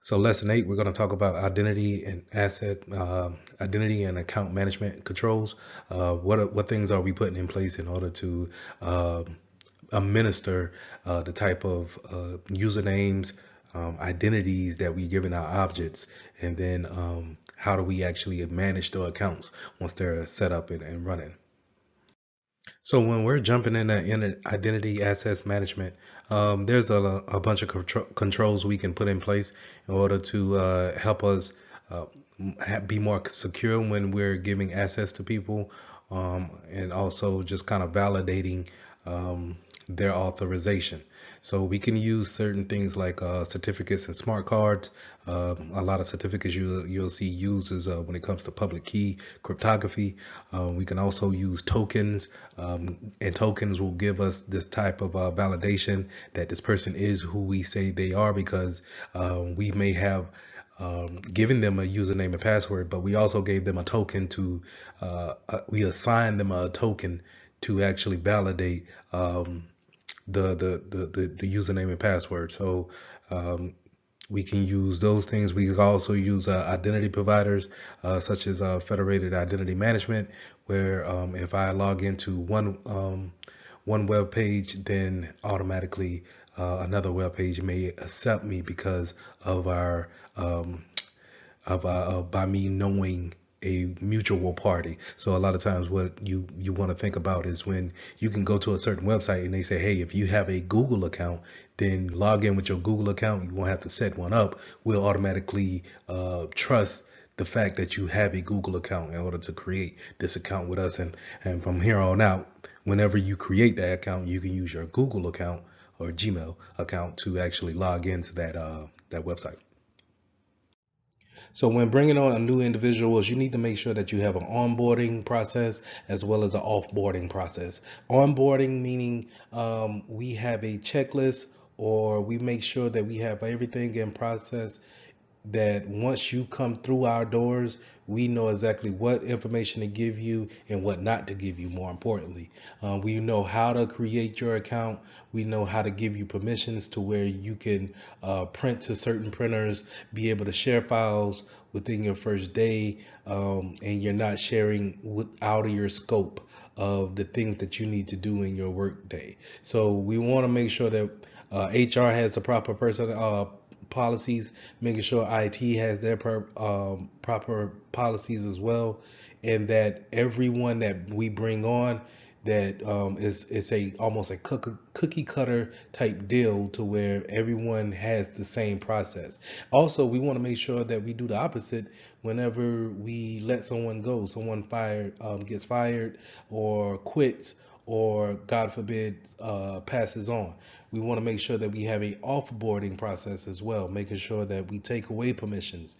So lesson 8, we're going to talk about identity and account management controls. What things are we putting in place in order to uh, administer the type of usernames, identities that we give in our objects, and then how do we actually manage the accounts once they're set up and running. So when we're jumping in identity access management, there's a bunch of controls we can put in place in order to help us be more secure when we're giving access to people, and also just kind of validating their authorization. So we can use certain things like certificates and smart cards. A lot of certificates you'll see used is when it comes to public key cryptography. We can also use tokens, and tokens will give us this type of validation that this person is who we say they are, because we may have given them a username and password, but we also gave them a token to we assigned them a token to actually validate the username and password. So we can use those things. We can also use identity providers such as Federated Identity Management, where if I log into one web page, then automatically another web page may accept me because of our by me knowing a mutual party. So a lot of times what you want to think about is when you can go to a certain website and they say, hey, if you have a Google account, then log in with your Google account. You won't have to set one up. We'll automatically trust the fact that you have a Google account in order to create this account with us. And from here on out, whenever you create that account, you can use your Google account or Gmail account to actually log into that website. So when bringing on new individuals, you need to make sure that you have an onboarding process as well as an offboarding process. Onboarding meaning we have a checklist, or we make sure that we have everything in process, that once you come through our doors, we know exactly what information to give you and what not to give you. More importantly, we know how to create your account. We know how to give you permissions to where you can print to certain printers, be able to share files within your first day, and you're not sharing out of your scope of the things that you need to do in your work day. So we want to make sure that HR has the proper policies, making sure IT has their proper policies as well, and that everyone that we bring on, that it's a almost a cookie cutter type deal to where everyone has the same process. Also, we want to make sure that we do the opposite whenever we let someone go, someone gets fired or quits, or God forbid passes on. We want to make sure that we have a offboarding process as well, making sure that we take away permissions,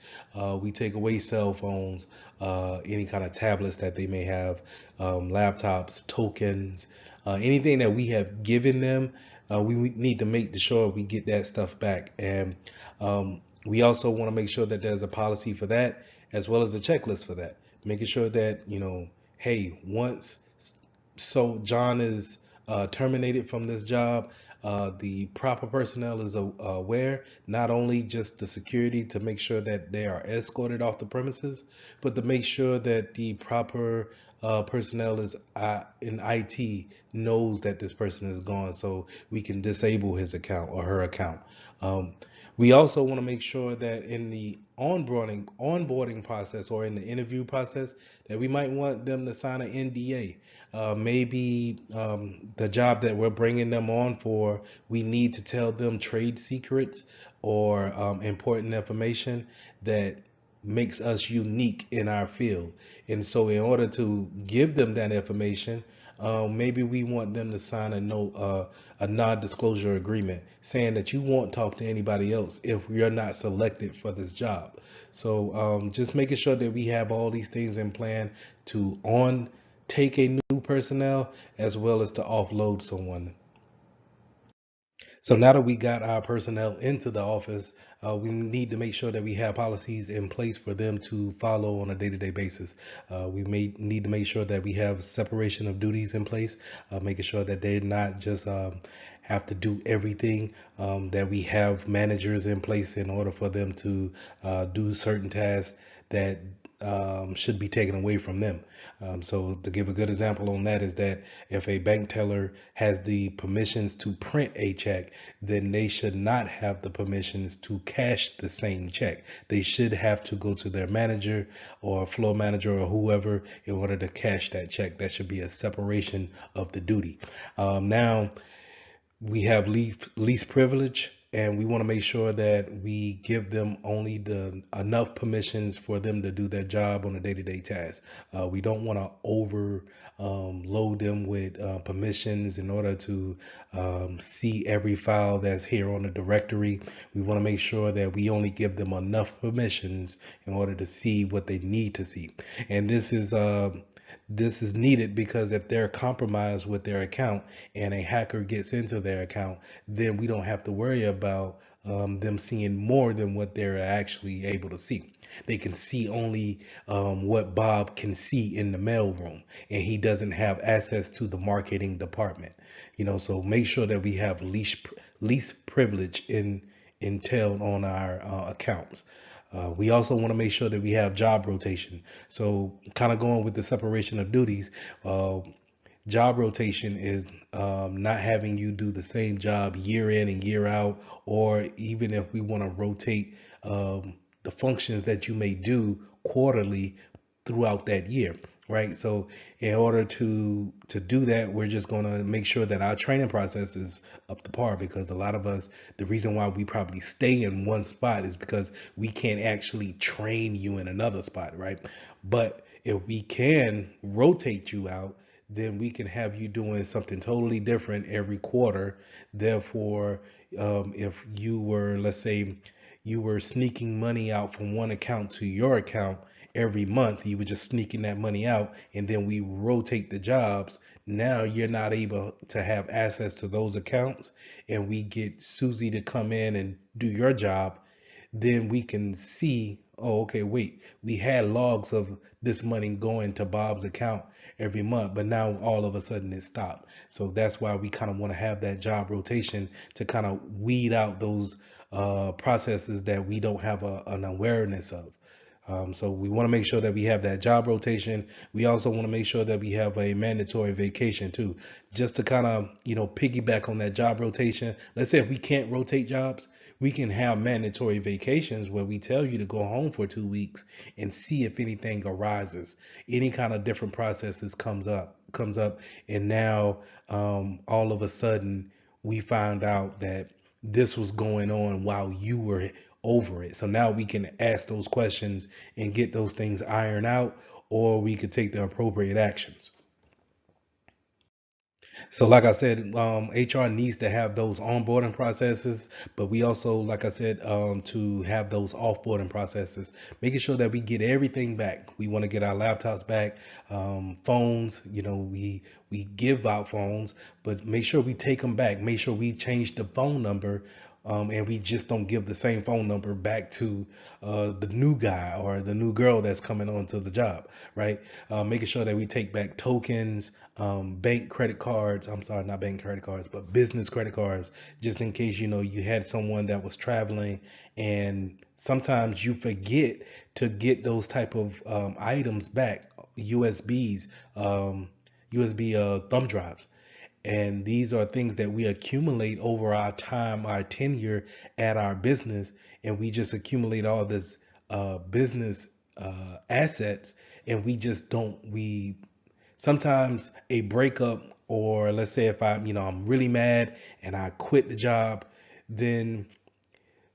we take away cell phones, any kind of tablets that they may have, laptops, tokens, anything that we have given them. We need to make sure we get that stuff back. And we also want to make sure that there's a policy for that, as well as a checklist for that, making sure that, hey, once John is terminated from this job, the proper personnel is aware, not only just the security to make sure that they are escorted off the premises, but to make sure that the proper personnel is in IT knows that this person is gone, so we can disable his account or her account. We also want to make sure that in the onboarding process, or in the interview process, that we might want them to sign an NDA. Maybe the job that we're bringing them on for, we need to tell them trade secrets or important information that makes us unique in our field. And so in order to give them that information, maybe we want them to sign a non-disclosure agreement saying that you won't talk to anybody else if you're not selected for this job. So just making sure that we have all these things in plan to take a new personnel, as well as to offload someone. So now that we got our personnel into the office, we need to make sure that we have policies in place for them to follow on a day-to-day basis. We may need to make sure that we have separation of duties in place, making sure that they're not just have to do everything, that we have managers in place in order for them to do certain tasks that should be taken away from them. So to give a good example on that is that if a bank teller has the permissions to print a check, then they should not have the permissions to cash the same check. They should have to go to their manager or floor manager or whoever in order to cash that check. That should be a separation of the duty. Now, we have least privilege, and we want to make sure that we give them only the enough permissions for them to do their job on a day-to-day task. We don't want to load them with permissions in order to see every file that's here on the directory. We want to make sure that we only give them enough permissions in order to see what they need to see. And this is needed because if they're compromised with their account and a hacker gets into their account, then we don't have to worry about them seeing more than what they're actually able to see. They can see only what Bob can see in the mailroom, and he doesn't have access to the marketing department. So make sure that we have least privilege entailed on our accounts. We also want to make sure that we have job rotation. So kind of going with the separation of duties, job rotation is not having you do the same job year in and year out, or even if we want to rotate the functions that you may do quarterly throughout that year, right? So in order to do that, we're just going to make sure that our training process is up to par, because a lot of us, the reason why we probably stay in one spot is because we can't actually train you in another spot, right? But if we can rotate you out, then we can have you doing something totally different every quarter. Therefore, if you were, let's say, you were sneaking money out from one account to your account every month, you were just sneaking that money out, and then we rotate the jobs. Now you're not able to have access to those accounts, and we get Susie to come in and do your job. Then we can see, oh, okay, wait, we had logs of this money going to Bob's account every month, but now all of a sudden it stopped. So that's why we kind of want to have that job rotation to kind of weed out those processes that we don't have an awareness of. So we want to make sure that we have that job rotation. We also want to make sure that we have a mandatory vacation too, just to kind of, piggyback on that job rotation. Let's say if we can't rotate jobs, we can have mandatory vacations where we tell you to go home for 2 weeks and see if anything arises, any kind of different processes comes up, and now all of a sudden we found out that this was going on while you were over it. So now we can ask those questions and get those things ironed out, or we could take the appropriate actions. So like I said, HR needs to have those onboarding processes, but we also, like I said, to have those offboarding processes, making sure that we get everything back. We want to get our laptops back, phones. We give out phones, but make sure we take them back. Make sure we change the phone number. And we just don't give the same phone number back to the new guy or the new girl that's coming onto the job, right? Making sure that we take back tokens, bank credit cards. I'm sorry, not bank credit cards, but business credit cards, just in case, you had someone that was traveling, and sometimes you forget to get those type of items back, USBs, USB thumb drives. And these are things that we accumulate over our time, our tenure at our business, and we just accumulate all this business assets, and we just don't. We sometimes a breakup, or let's say if I'm really mad and I quit the job, then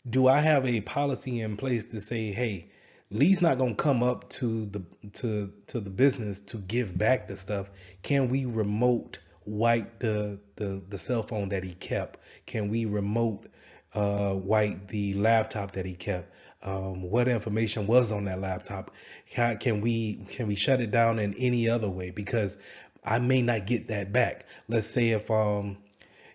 do I have a policy in place to say, hey, Lee's not gonna come up to the business to give back the stuff. Can we remote wipe the cell phone that he kept? Can we remote wipe the laptop that he kept? What information was on that laptop? Can we shut it down in any other way? Because I may not get that back. Let's say if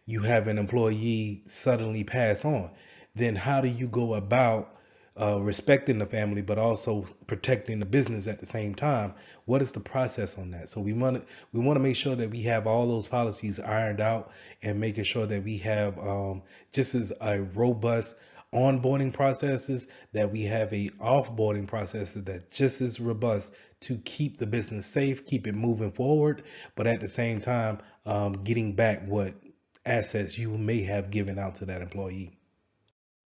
you have an employee suddenly pass on, then how do you go about respecting the family but also protecting the business at the same time? What is the process on that? So we want to make sure that we have all those policies ironed out, and making sure that we have just as a robust onboarding processes, that we have a offboarding processes that just as robust to keep the business safe, keep it moving forward, but at the same time getting back what assets you may have given out to that employee.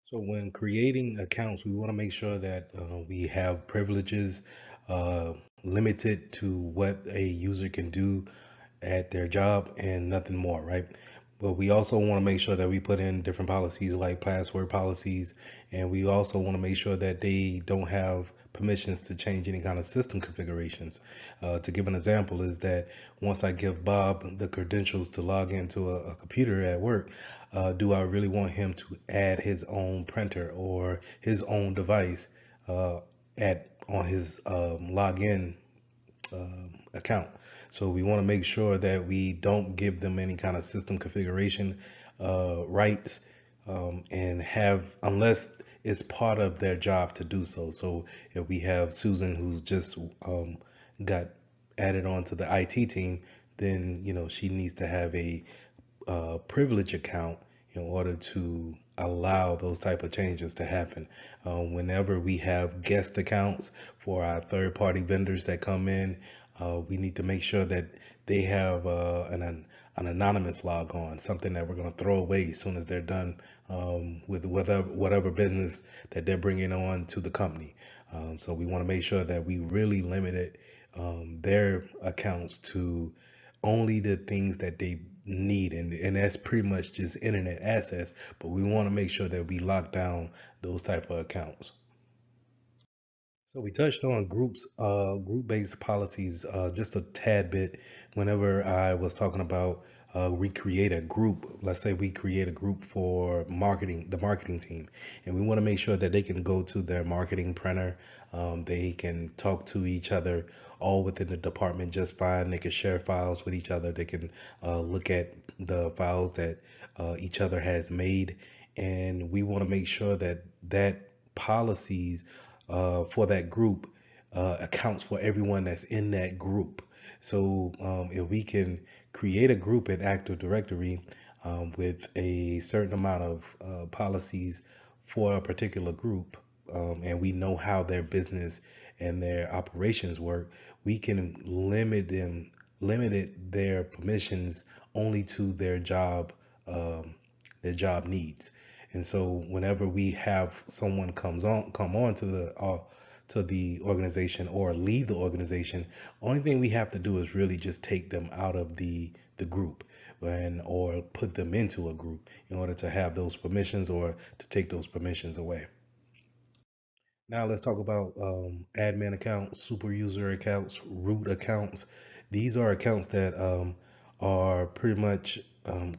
So when creating accounts, we want to make sure that we have privileges uh, limited to what a user can do at their job and nothing more, right? But we also want to make sure that we put in different policies like password policies, and we also want to make sure that they don't have permissions to change any kind of system configurations. To give an example is that once I give Bob the credentials to log into a computer at work, do I really want him to add his own printer or his own device uh, at on his login account? So we want to make sure that we don't give them any kind of system configuration rights, and have, unless it's part of their job to do so. So if we have Susan who's just got added on to the IT team, then she needs to have a privilege account in order to allow those type of changes to happen. Whenever we have guest accounts for our third party vendors that come in, we need to make sure that they have an anonymous log on, something that we're going to throw away as soon as they're done with whatever business that they're bringing on to the company. So we want to make sure that we really limited their accounts to only the things that they need, and that's pretty much just internet access. But we want to make sure that we lock down those type of accounts. So we touched on group-based policies just a tad bit whenever I was talking about we create a group. Let's say we create a group for marketing, the marketing team, and we want to make sure that they can go to their marketing printer. They can talk to each other all within the department just fine. They can share files with each other. They can look at the files that each other has made, and we want to make sure that policies for that group accounts for everyone that's in that group. So if we can create a group in Active Directory with a certain amount of policies for a particular group, and we know how their business and their operations work, we can limit their permissions only to their job needs. And so whenever we have someone come on to the organization or leave the organization, only thing we have to do is really just take them out of the group, and or put them into a group in order to have those permissions or to take those permissions away. Now let's talk about admin accounts, super user accounts, root accounts. These are accounts that are pretty much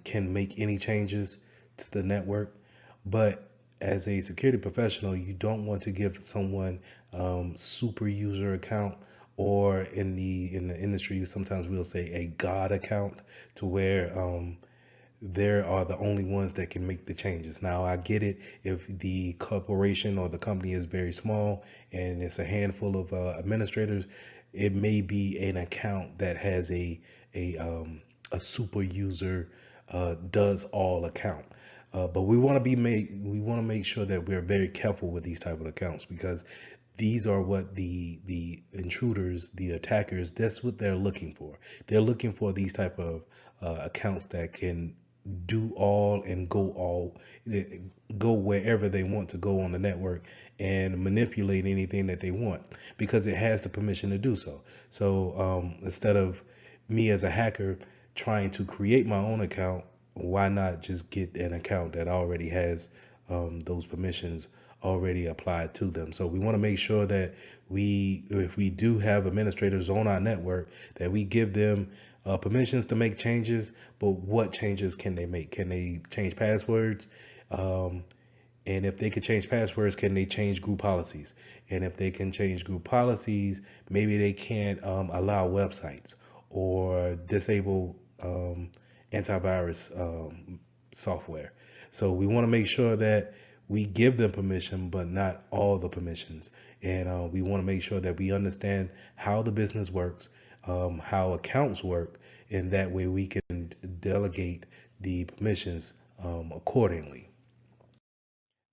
can make any changes to the network. But as a security professional, you don't want to give someone super user account, or in the industry, sometimes we'll say a God account, to where there are the only ones that can make the changes. Now, I get it if the corporation or the company is very small and it's a handful of administrators, it may be an account that has a super user does all account. But we want to make sure that we're very careful with these type of accounts, because these are what the intruders, the attackers, that's what they're looking for. They're looking for these type of accounts that can do all and go wherever they want to go on the network and manipulate anything that they want, because it has the permission to do so. So instead of me as a hacker trying to create my own account, why not just get an account that already has those permissions already applied to them? So we want to make sure that if we do have administrators on our network, that we give them permissions to make changes. But what changes can they make? Can they change passwords? And if they can change passwords, can they change group policies? And if they can change group policies, maybe they can't allow websites or disable antivirus software. So we want to make sure that we give them permission, but not all the permissions. And we want to make sure that we understand how the business works, how accounts work, and that way we can delegate the permissions accordingly.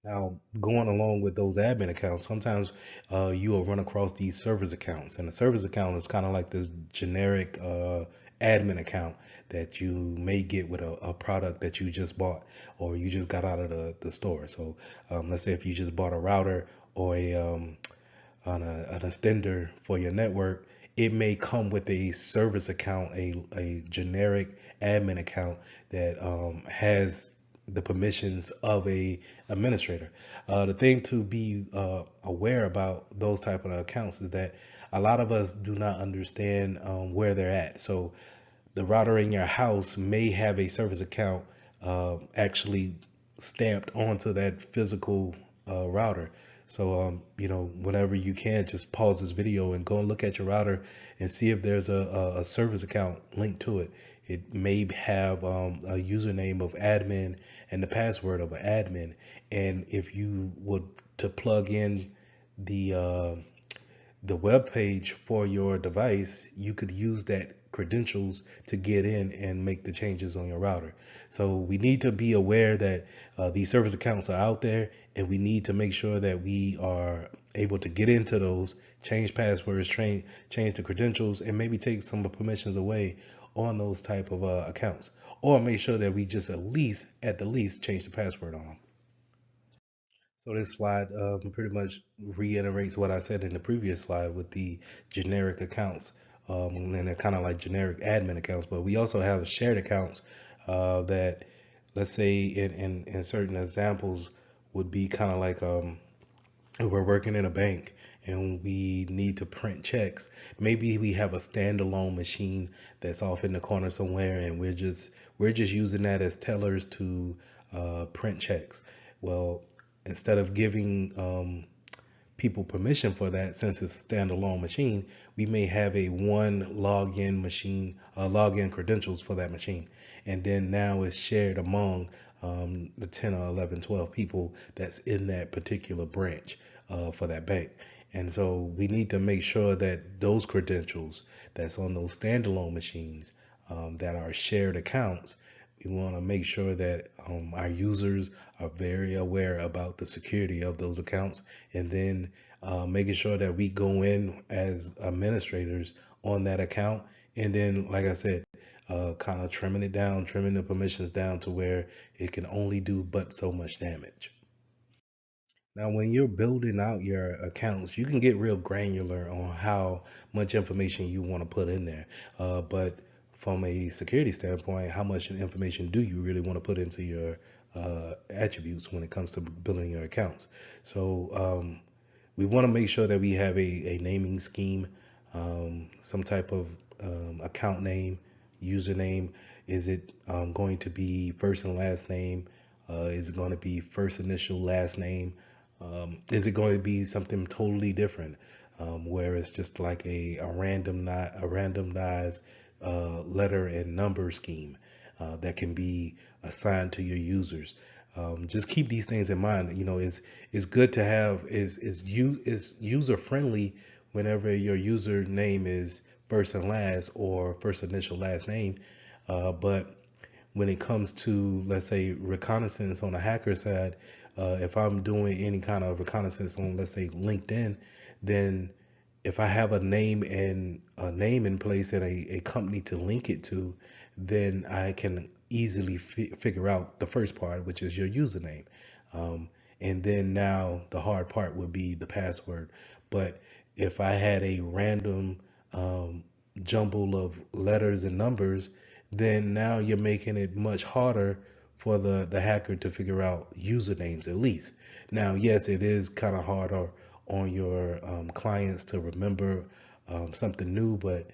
Now, going along with those admin accounts, sometimes you will run across these service accounts, and a service account is kind of like this generic admin account that you may get with a product that you just bought or you just got out of the store. So, let's say if you just bought a router or an extender for your network, it may come with a service account, a generic admin account that has the permissions of a administrator. The thing to be aware about those type of accounts is that a lot of us do not understand where they're at. So the router in your house may have a service account actually stamped onto that physical router. So, whenever you can, just pause this video and go and look at your router and see if there's a service account linked to it. It may have a username of admin and the password of an admin. And if you would to plug in the web page for your device, you could use that credentials to get in and make the changes on your router. So we need to be aware that these service accounts are out there, and we need to make sure that we are able to get into those, change passwords, change the credentials, and maybe take some of the permissions away on those type of accounts, or make sure that we just at the least change the password on them. So this slide pretty much reiterates what I said in the previous slide with the generic accounts. And they're kind of like generic admin accounts, but we also have shared accounts that, let's say in certain examples, would be kind of like if we're working in a bank and we need to print checks. Maybe we have a standalone machine that's off in the corner somewhere, and we're just using that as tellers to print checks. Well, instead of giving people permission for that, since it's a standalone machine, we may have a one login machine, login credentials for that machine. And then now it's shared among the 10 or 11, 12 people that's in that particular branch for that bank. And so we need to make sure that those credentials that's on those standalone machines that are shared accounts, we want to make sure that our users are very aware about the security of those accounts, and then making sure that we go in as administrators on that account. And then, like I said, kind of trimming it down, trimming the permissions down to where it can only do but so much damage. Now, when you're building out your accounts, you can get real granular on how much information you want to put in there. But from a security standpoint, how much information do you really want to put into your attributes when it comes to building your accounts? So we want to make sure that we have a naming scheme, some type of account name, username. Is it going to be first and last name? Is it going to be first initial, last name? Is it going to be something totally different, where it's just like a randomized letter and number scheme that can be assigned to your users? Just keep these things in mind. It's good to have is user friendly whenever your username is first and last or first initial last name, but when it comes to, let's say, reconnaissance on the hacker side, if I'm doing any kind of reconnaissance on, let's say, LinkedIn, then if I have a name in place and a company to link it to, then I can easily figure out the first part, which is your username. And then now the hard part would be the password. But if I had a random jumble of letters and numbers, then now you're making it much harder for the hacker to figure out usernames at least. Now, yes, it is kind of harder on your clients to remember something new, but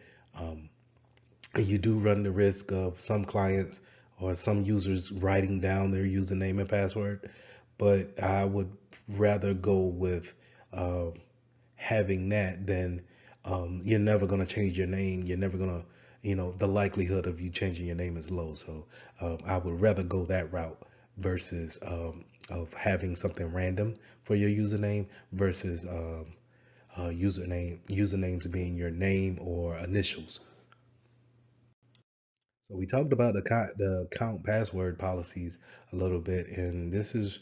you do run the risk of some clients or some users writing down their username and password. But I would rather go with having that than you're never going to change your name. You're never going to the likelihood of you changing your name is low. So I would rather go that route versus of having something random for your username versus usernames being your name or initials. So we talked about the account password policies a little bit, and this is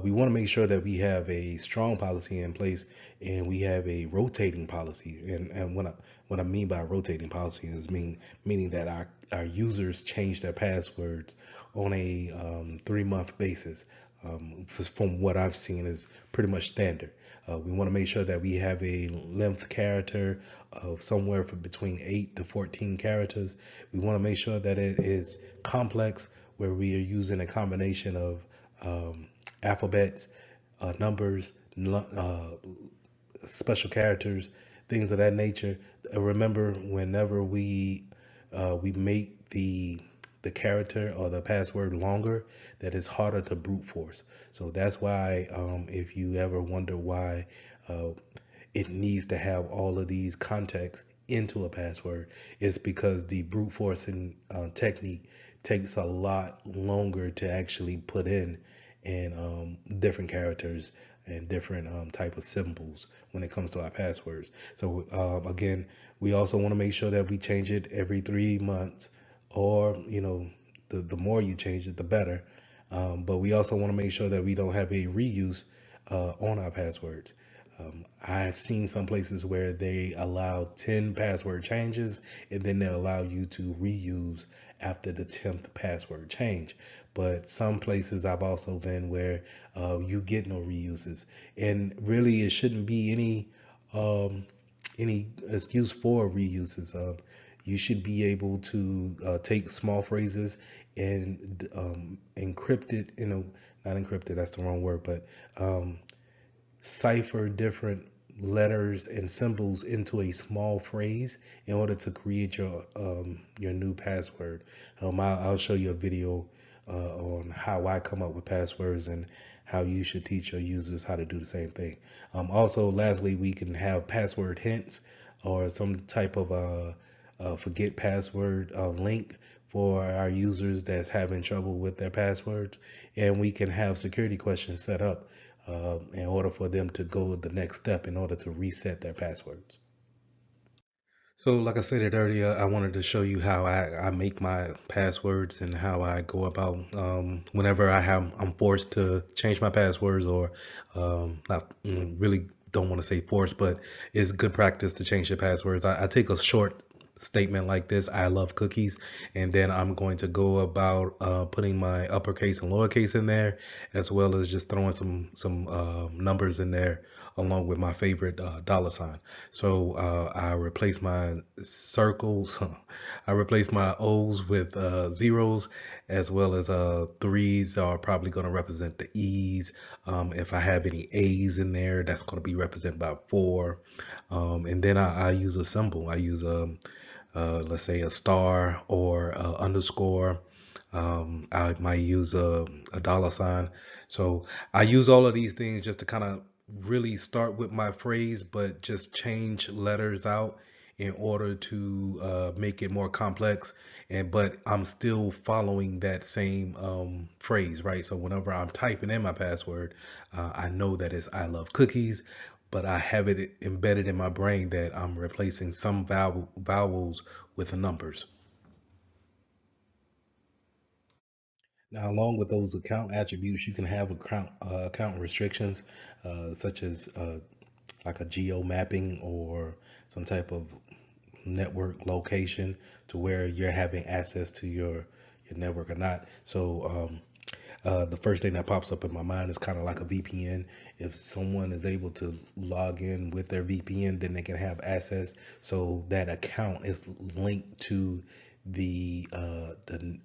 we want to make sure that we have a strong policy in place, and we have a rotating policy. And what I mean by rotating policy is meaning that our users change their passwords on a 3-month basis. From what I've seen is pretty much standard. We want to make sure that we have a length character of somewhere from between 8 to 14 characters. We want to make sure that it is complex, where we are using a combination of alphabets, numbers, special characters, things of that nature. Remember, whenever we make the character or the password longer, that is harder to brute force. So that's why if you ever wonder why uh, it needs to have all of these contexts into a password, it's because the brute forcing technique takes a lot longer to actually put in, and different characters and different type of symbols when it comes to our passwords. So again, we also want to make sure that we change it every 3 months, or the more you change it, the better. But we also want to make sure that we don't have a reuse on our passwords. I've seen some places where they allow 10 password changes, and then they allow you to reuse after the 10th password change. But some places I've also been where you get no reuses, and really it shouldn't be um, any excuse for reuses. You should be able to take small phrases and encrypt it not encrypted, that's the wrong word, but cipher different letters and symbols into a small phrase in order to create your new password. I'll show you a video on how I come up with passwords and how you should teach your users how to do the same thing. Also, lastly, we can have password hints or some type of forget password link for our users that's having trouble with their passwords, and we can have security questions set up in order for them to go the next step in order to reset their passwords. So, like I said earlier, I wanted to show you how I make my passwords and how I go about whenever I'm forced to change my passwords, or not really don't want to say forced, but it's good practice to change your passwords. I take a short statement like this: I love cookies, and then I'm going to go about putting my uppercase and lowercase in there, as well as just throwing some numbers in there along with my favorite dollar sign. So I replace my circles, I replace my O's with zeros, as well as threes are probably going to represent the E's. If I have any A's in there, that's going to be represented by 4. And then I use a symbol. I use let's say a star or a underscore. I might use a dollar sign. So I use all of these things just to kind of really start with my phrase, but just change letters out in order to make it more complex. But I'm still following that same phrase, right? So whenever I'm typing in my password, I know that it's I love cookies, but I have it embedded in my brain that I'm replacing some vowels with the numbers. Now, along with those account attributes, you can have account restrictions, such as like a geo mapping or some type of network location to where you're having access to your network or not. So the first thing that pops up in my mind is kind of like a VPN. If someone is able to log in with their VPN, then they can have access. So that account is linked to the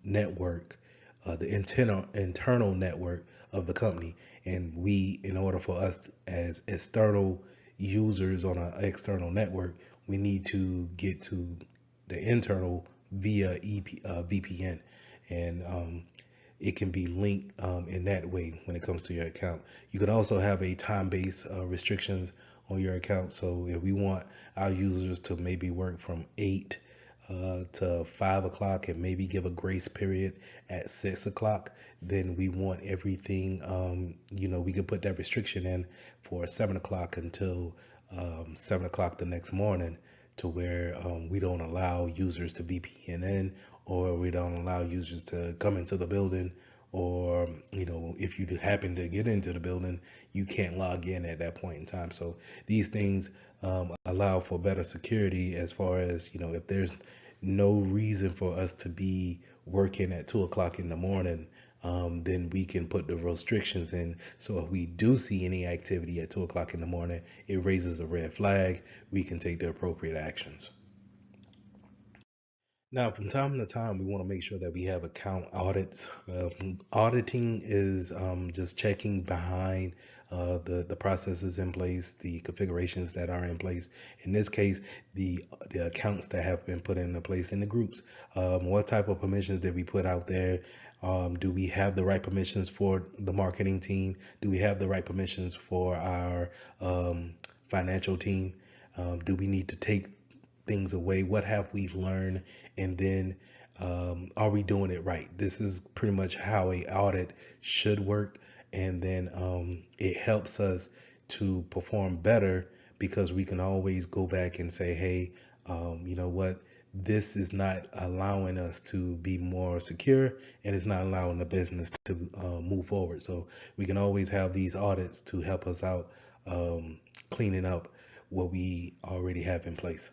network, the internal network of the company. And we, in order for us as external users on an external network, we need to get to the internal via VPN, and it can be linked in that way when it comes to your account. You can also have a time-based restrictions on your account. So if we want our users to maybe work from 8 to 5 o'clock and maybe give a grace period at 6 o'clock, then we want everything, we could put that restriction in for 7 o'clock until 7 o'clock the next morning, to where we don't allow users to VPN in, or we don't allow users to come into the building, or if you happen to get into the building, you can't log in at that point in time. So these things allow for better security, as far as if there's no reason for us to be working at 2 o'clock in the morning, then we can put the restrictions in. So if we do see any activity at 2 o'clock in the morning, it raises a red flag. We can take the appropriate actions. Now, from time to time, we want to make sure that we have account audits. Auditing is just checking behind the processes in place, the configurations that are in place. In this case, the accounts that have been put into place in the groups. What type of permissions did we put out there? Do we have the right permissions for the marketing team? Do we have the right permissions for our financial team? Do we need to take things away? What have we learned? And then are we doing it right? This is pretty much how a audit should work. And then it helps us to perform better, because we can always go back and say, hey, you know what? This is not allowing us to be more secure, and it's not allowing the business to move forward. So we can always have these audits to help us out, cleaning up what we already have in place.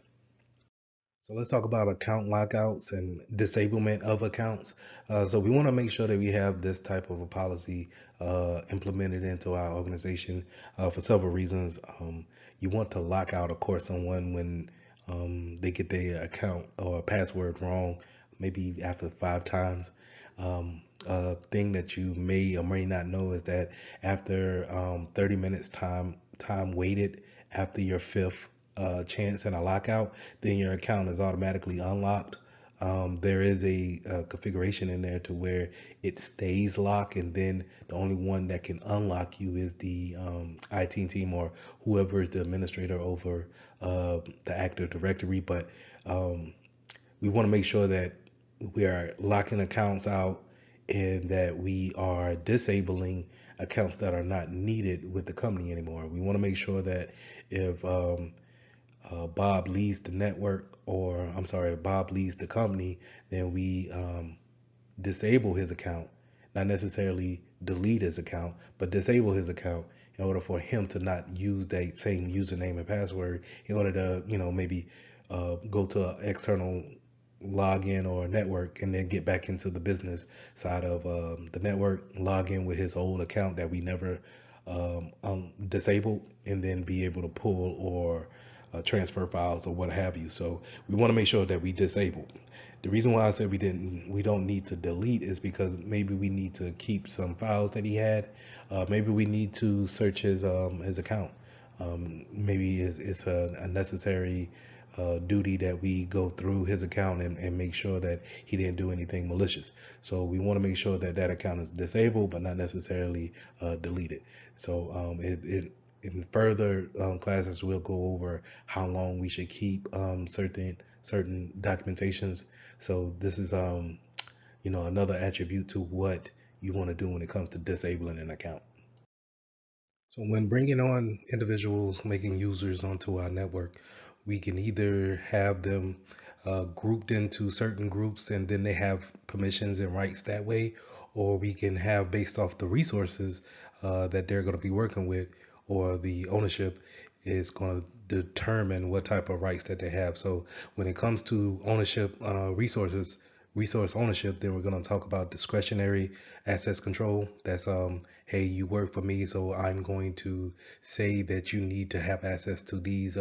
So let's talk about account lockouts and disablement of accounts. So we want to make sure that we have this type of a policy implemented into our organization for several reasons. You want to lock out, of course, someone when they get their account or password wrong, maybe after 5 times. A thing that you may or may not know is that after 30 minutes time waited after your fifth chance and a lockout, then your account is automatically unlocked. There is a configuration in there to where it stays locked, and then the only one that can unlock you is the IT team, or whoever is the administrator over the Active Directory. But we want to make sure that we are locking accounts out, and that we are disabling accounts that are not needed with the company anymore. We want to make sure that if Bob leaves the network, or I'm sorry, Bob leaves the company, then we disable his account, not necessarily delete his account, but disable his account, in order for him to not use that same username and password, in order to, maybe go to an external login or network, and then get back into the business side of the network, log in with his old account that we never disabled, and then be able to pull or transfer files or what have you. So we want to make sure that we disable. The reason why I said we don't need to delete is because maybe we need to keep some files that he had. Maybe we need to search his account. Maybe it's a necessary duty that we go through his account and make sure that he didn't do anything malicious. So we want to make sure that that account is disabled, but not necessarily deleted. So in further classes, we'll go over how long we should keep certain documentations. So this is another attribute to what you want to do when it comes to disabling an account. So when bringing on individuals, making users onto our network, we can either have them grouped into certain groups, and then they have permissions and rights that way, or we can have based off the resources that they're going to be working with, or the ownership is going to determine what type of rights that they have. So when it comes to ownership, resource ownership, then we're going to talk about discretionary access control. That's hey, you work for me, so I'm going to say that you need to have access to these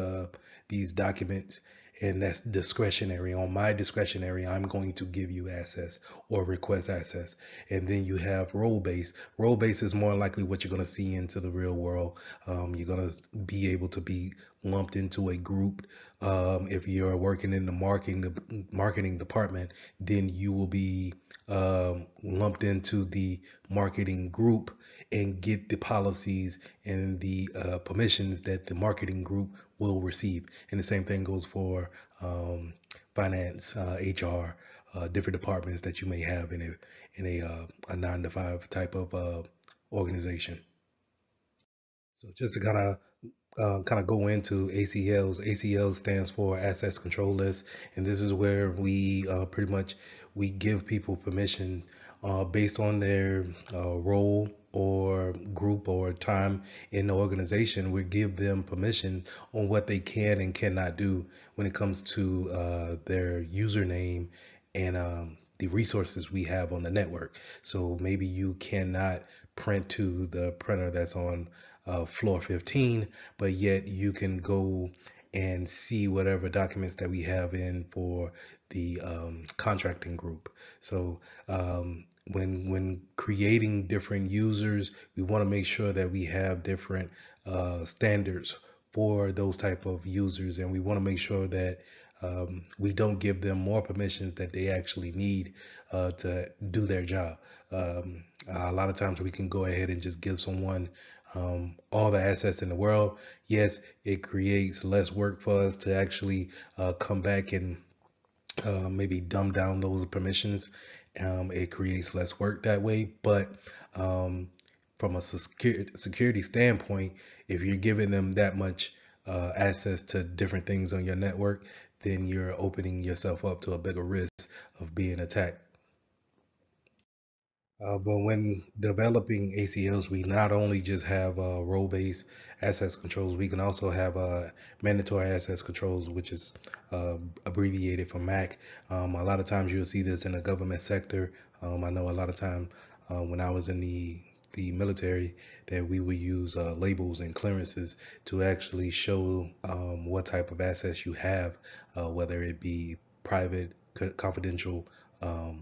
documents, and that's discretionary. On my discretionary, I'm going to give you access or request access. And then you have role based. Role based is more likely what you're going to see into the real world. You're going to be able to be lumped into a group. If you're working in the marketing department, then you will be lumped into the marketing group and get the policies and the permissions that the marketing group will receive. And the same thing goes for finance, HR, different departments that you may have in a 9 to 5 type of organization. So just to kind of go into ACLs. ACL stands for Access Control List, and this is where we pretty much we give people permission based on their role or group or time in the organization. We give them permission on what they can and cannot do when it comes to their username and the resources we have on the network. So maybe you cannot print to the printer that's on floor 15, but yet you can go and see whatever documents that we have in for the contracting group. So when creating different users, we want to make sure that we have different standards for those type of users, and we want to make sure that we don't give them more permissions that they actually need to do their job. A lot of times we can go ahead and just give someone all the assets in the world. Yes, it creates less work for us to actually come back and maybe dumb down those permissions. It creates less work that way, but from a security standpoint, if you're giving them that much access to different things on your network, then you're opening yourself up to a bigger risk of being attacked. But when developing ACLs, we not only just have role-based access controls, we can also have mandatory access controls, which is abbreviated for MAC. A lot of times you'll see this in the government sector. I know a lot of time when I was in the military that we would use labels and clearances to actually show what type of access you have, whether it be private, confidential, um,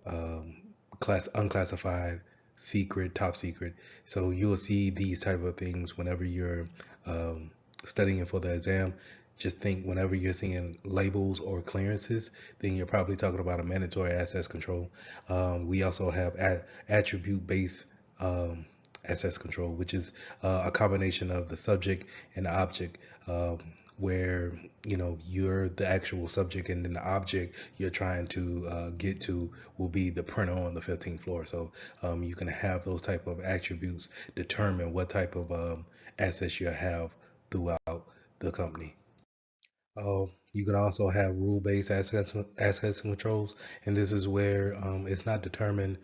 um, class unclassified, secret, top secret. So you'll see these type of things whenever you're um, studying for the exam. Just think whenever you're seeing labels or clearances, then you're probably talking about a mandatory access control. We also have attribute-based um, access control, which is a combination of the subject and the object. Where you're the actual subject and then the object you're trying to get to will be the printer on the 15th floor. So you can have those type of attributes determine what type of assets you have throughout the company. You can also have rule-based access controls, and this is where it's not determined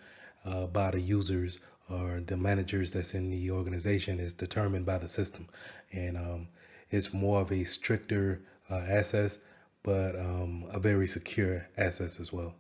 by the users or the managers that's in the organization. It's determined by the system, and it's more of a stricter access, but a very secure access as well.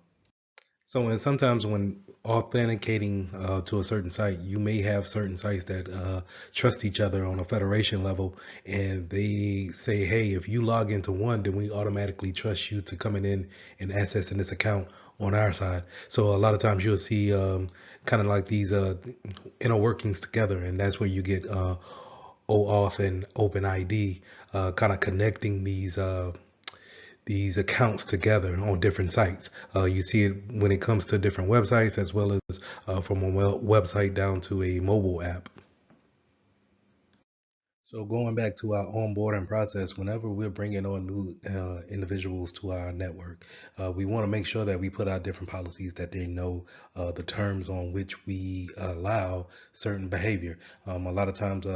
So, and sometimes when authenticating to a certain site, you may have certain sites that trust each other on a federation level, and they say, "Hey, if you log into one, then we automatically trust you to coming in and accessing this account on our side." So a lot of times you'll see kind of like these inner workings together, and that's where you get OAuth and OpenID kind of connecting these accounts together on different sites. You see it when it comes to different websites as well as from a website down to a mobile app. So going back to our onboarding process, whenever we're bringing on new individuals to our network, we want to make sure that we put out different policies that they know the terms on which we allow certain behavior. A lot of times,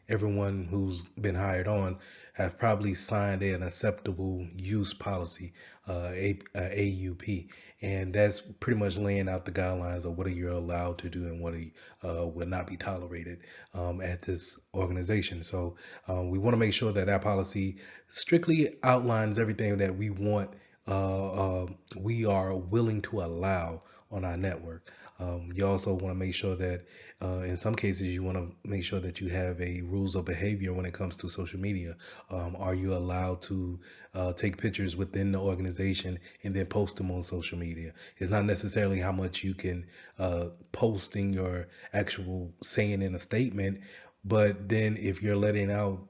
everyone who's been hired on have probably signed an acceptable use policy, AUP, and that's pretty much laying out the guidelines of what you're allowed to do and what will not be tolerated at this organization. So we want to make sure that that policy strictly outlines everything that we are willing to allow on our network. You also want to make sure that in some cases you want to make sure that you have a rules of behavior when it comes to social media. Are you allowed to take pictures within the organization and then post them on social media? It's not necessarily how much you can post in your actual saying in a statement, but then if you're letting out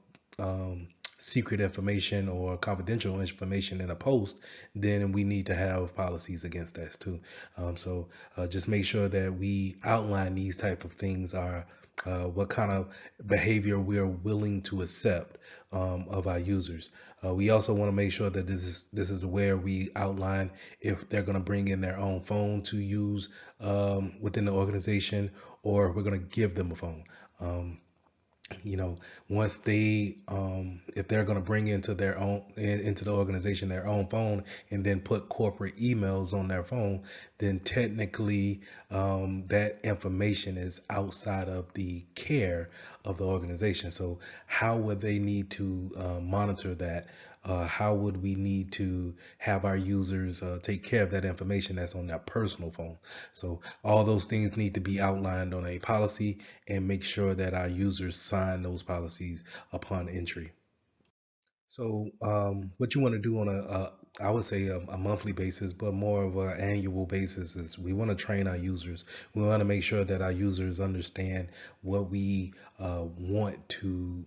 secret information or confidential information in a post, then we need to have policies against that too. So just make sure that we outline these type of things are what kind of behavior we are willing to accept of our users. We also want to make sure that this is where we outline if they're going to bring in their own phone to use within the organization, or we're going to give them a phone. Um, you know, once they if they're going to bring into the organization their own phone and then put corporate emails on their phone, then technically that information is outside of the care of the organization. So how would they need to monitor that? How would we need to have our users take care of that information that's on their personal phone? So all those things need to be outlined on a policy, and make sure that our users sign those policies upon entry. So what you want to do on I would say a monthly basis, but more of an annual basis, is we want to train our users. We want to make sure that our users understand what we want to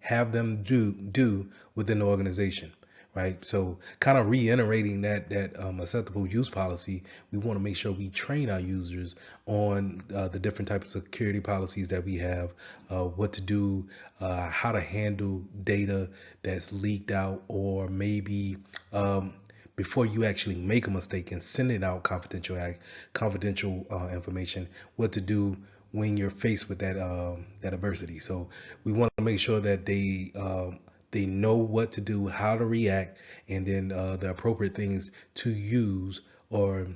have them do within the organization, right? So kind of reiterating that acceptable use policy, we want to make sure we train our users on the different types of security policies that we have, what to do, how to handle data that's leaked out, or maybe before you actually make a mistake and sending out confidential information, what to do when you're faced with that adversity. So we want to make sure that they know what to do, how to react, and then the appropriate things to use, or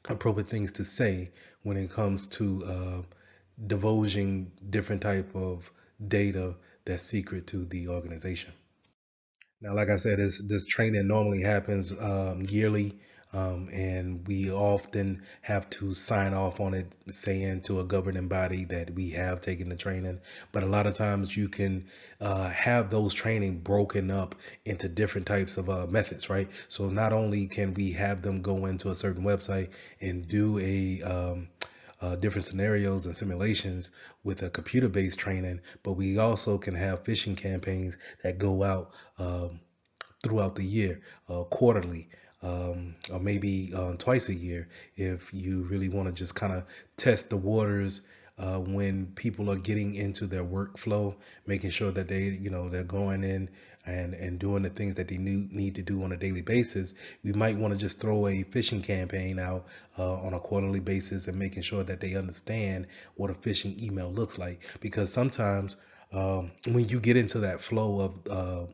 appropriate things to say when it comes to divulging different type of data that's secret to the organization. Now, like I said, this training normally happens yearly, and we often have to sign off on it, saying to a governing body that we have taken the training. But a lot of times you can have those training broken up into different types of methods, right? So not only can we have them go into a certain website and do different scenarios and simulations with a computer-based training, but we also can have phishing campaigns that go out throughout the year, quarterly, or maybe twice a year, if you really want to just kind of test the waters when people are getting into their workflow, making sure that they're going in and doing the things that they need to do on a daily basis. We might want to just throw a phishing campaign out on a quarterly basis, and making sure that they understand what a phishing email looks like, because sometimes when you get into that flow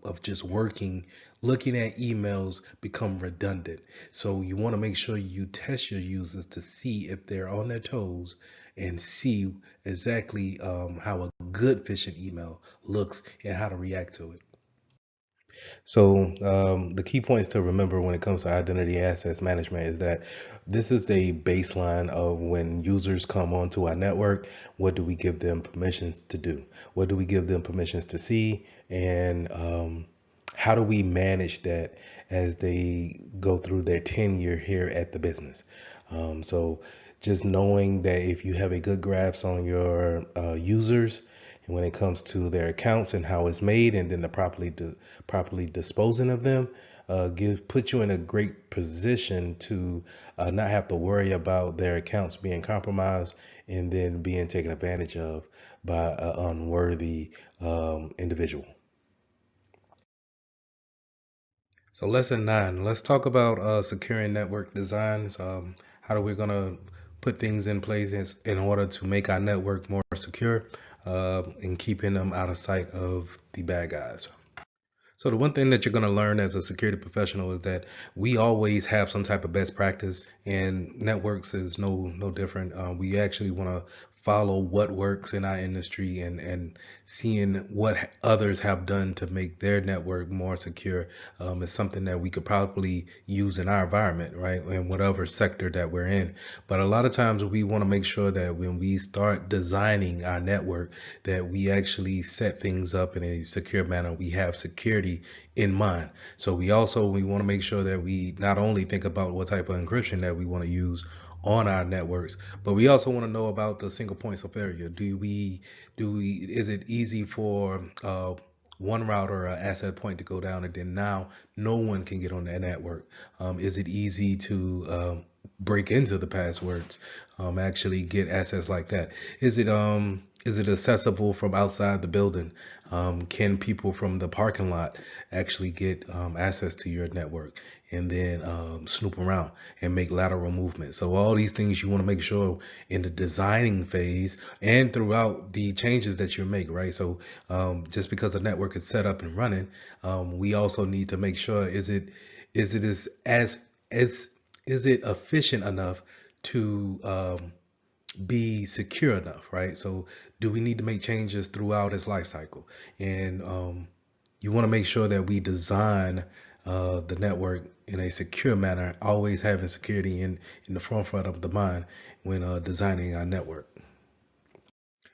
of just working, looking at emails become redundant. So you want to make sure you test your users to see if they're on their toes, and see exactly how a good phishing email looks and how to react to it. So the key points to remember when it comes to identity access management is that this is a baseline of when users come onto our network. What do we give them permissions to do? What do we give them permissions to see? And how do we manage that as they go through their tenure here at the business? So just knowing that if you have a good grasp on your users, and when it comes to their accounts and how it's made, and then the properly disposing of them, put you in a great position to not have to worry about their accounts being compromised and then being taken advantage of by an unworthy individual. So lesson 9, let's talk about securing network designs. How are we gonna put things in place in order to make our network more secure, and keeping them out of sight of the bad guys. So the one thing that you're going to learn as a security professional is that we always have some type of best practice, and networks is no different. We actually want to follow what works in our industry, and seeing what others have done to make their network more secure is something that we could probably use in our environment, right, in whatever sector that we're in. But a lot of times we want to make sure that when we start designing our network, that we actually set things up in a secure manner. We have security in mind. So we want to make sure that we not only think about what type of encryption that we want to use on our networks, but we also want to know about the single points of failure. Is it easy for one router or asset point to go down, and then now no one can get on that network? Is it easy to break into the passwords, actually get access like that? Is it is it accessible from outside the building? Can people from the parking lot actually get access to your network and then snoop around and make lateral movement? So all these things you want to make sure in the designing phase and throughout the changes that you make, right? So just because the network is set up and running, we also need to make sure is it as is it efficient enough to be secure enough, right? So do we need to make changes throughout its life cycle? And you want to make sure that we design the network in a secure manner, always having security in the forefront of the mind when designing our network.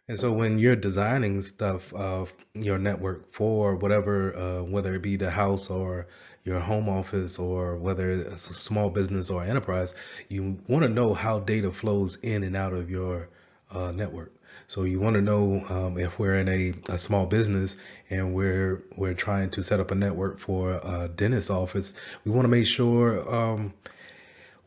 And so when you're designing stuff of your network for whatever, whether it be the house or your home office or whether it's a small business or enterprise, you want to know how data flows in and out of your network. So you want to know if we're in a small business and we're trying to set up a network for a dentist office, we want to make sure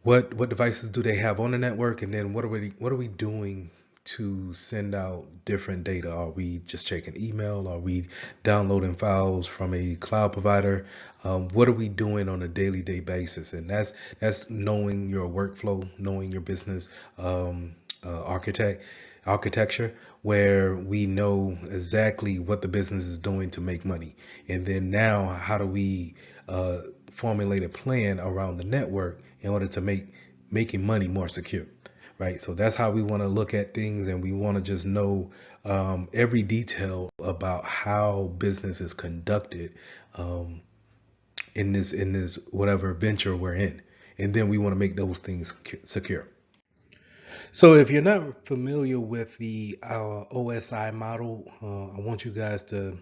what devices do they have on the network, and then what are we doing to send out different data? Are we just checking email? Are we downloading files from a cloud provider? What are we doing on a daily day basis? And that's knowing your workflow, knowing your business architecture, where we know exactly what the business is doing to make money. And then now, how do we formulate a plan around the network in order to make making money more secure, right? So that's how we want to look at things, and we want to just know every detail about how business is conducted in this whatever venture we're in, and then we want to make those things secure. So if you're not familiar with the OSI model, I want you guys to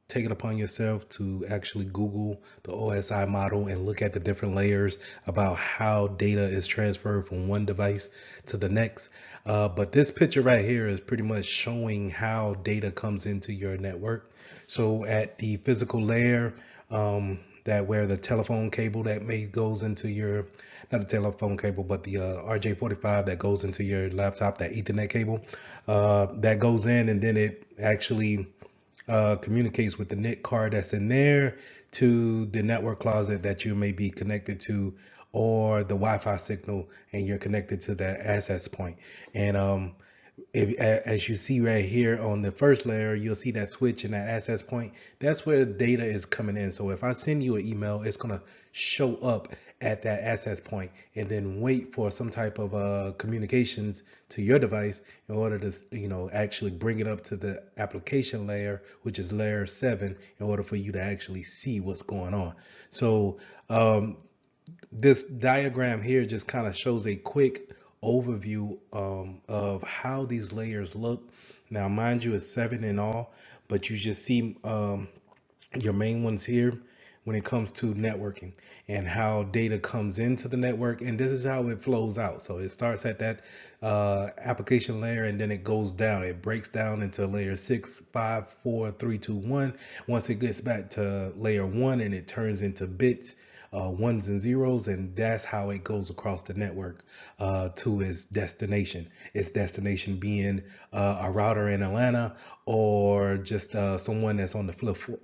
take it upon yourself to actually Google the OSI model and look at the different layers about how data is transferred from one device to the next. But this picture right here is pretty much showing how data comes into your network. So at the physical layer, that where the telephone cable that may goes into your, not the telephone cable, but the RJ45 that goes into your laptop, that Ethernet cable that goes in, and then it actually communicates with the NIC card that's in there to the network closet that you may be connected to, or the Wi-Fi signal, and you're connected to that access point. And as you see right here on the first layer, you'll see that switch and that access point. That's where the data is coming in. So if I send you an email, it's going to show up at that access point and then wait for some type of communications to your device in order to, actually bring it up to the application layer, which is layer 7, in order for you to actually see what's going on. So this diagram here just kind of shows a quick overview of how these layers look. Now, mind you, it's 7 in all, but you just see your main ones here when it comes to networking and how data comes into the network, and this is how it flows out. So it starts at that application layer, and then it goes down. It breaks down into layer 6, 5, 4, 3, 2, 1. Once it gets back to layer 1, and it turns into bits, ones and zeros, and that's how it goes across the network to its destination. Its destination being a router in Atlanta, or just someone that's on the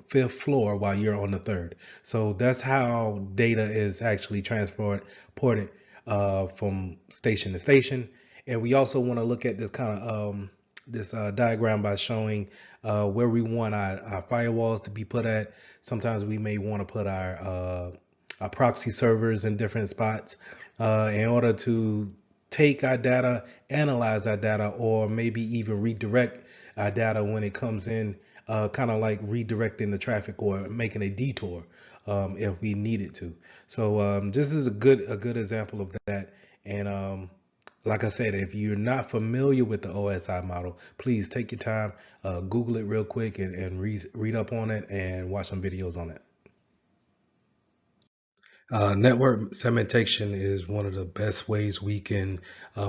fifth floor while you're on the third. So that's how data is actually transported from station to station. And we also want to look at this kind of this diagram by showing where we want our firewalls to be put at. Sometimes we may want to put our proxy servers in different spots in order to take our data, analyze our data, or maybe even redirect our data when it comes in, kind of like redirecting the traffic or making a detour if we needed to. So this is a good example of that. And like I said, if you're not familiar with the OSI model, please take your time, Google it real quick, and read up on it and watch some videos on it. Network segmentation is one of the best ways we can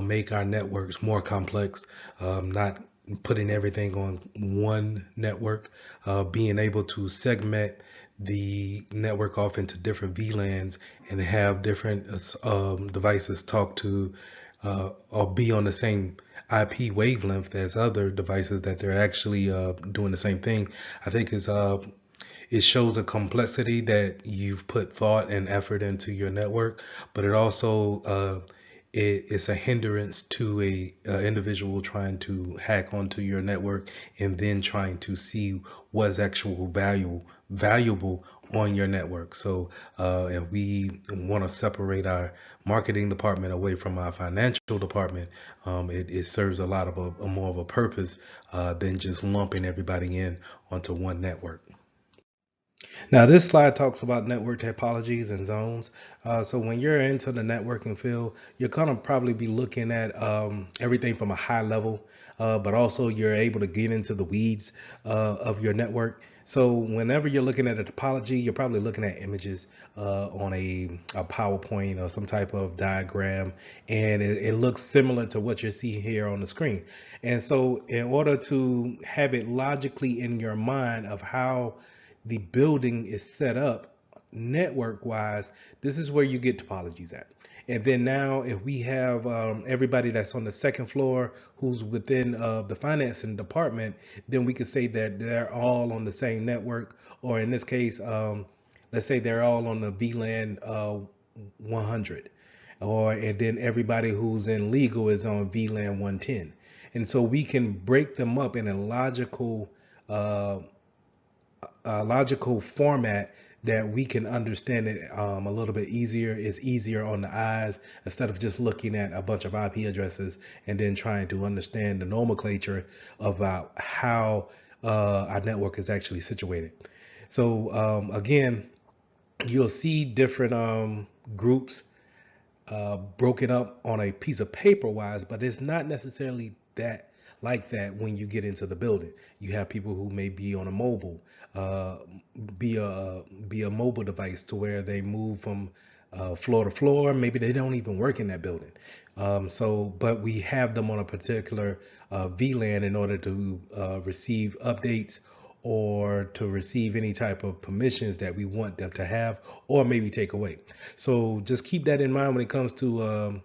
make our networks more complex, not putting everything on one network, being able to segment the network off into different VLANs and have different devices talk to or be on the same IP wavelength as other devices that they're actually doing the same thing. I think it shows a complexity that you've put thought and effort into your network, but it also it's a hindrance to a individual trying to hack onto your network and then trying to see what's actual valuable on your network. So if we want to separate our marketing department away from our financial department, it serves a lot of a more of a purpose than just lumping everybody in onto one network. Now, this slide talks about network topologies and zones. So when you're into the networking field, you're gonna probably be looking at everything from a high level, but also you're able to get into the weeds of your network. So whenever you're looking at a topology, you're probably looking at images on a PowerPoint or some type of diagram, and it looks similar to what you see here on the screen. And so in order to have it logically in your mind of how the building is set up network wise, this is where you get topologies at. And then now if we have everybody that's on the second floor who's within the financing department, then we could say that they're all on the same network, or in this case, let's say they're all on the VLAN 100, or and then everybody who's in legal is on VLAN 110. And so we can break them up in uh, a logical format that we can understand it a little bit easier. It's easier on the eyes instead of just looking at a bunch of IP addresses and then trying to understand the nomenclature about how our network is actually situated. So again, you'll see different groups broken up on a piece of paper wise, but it's not necessarily that like that when you get into the building. You have people who may be on a mobile, uh, be a mobile device to where they move from floor to floor. Maybe they don't even work in that building. But we have them on a particular VLAN in order to receive updates or to receive any type of permissions that we want them to have or maybe take away. So just keep that in mind when it comes to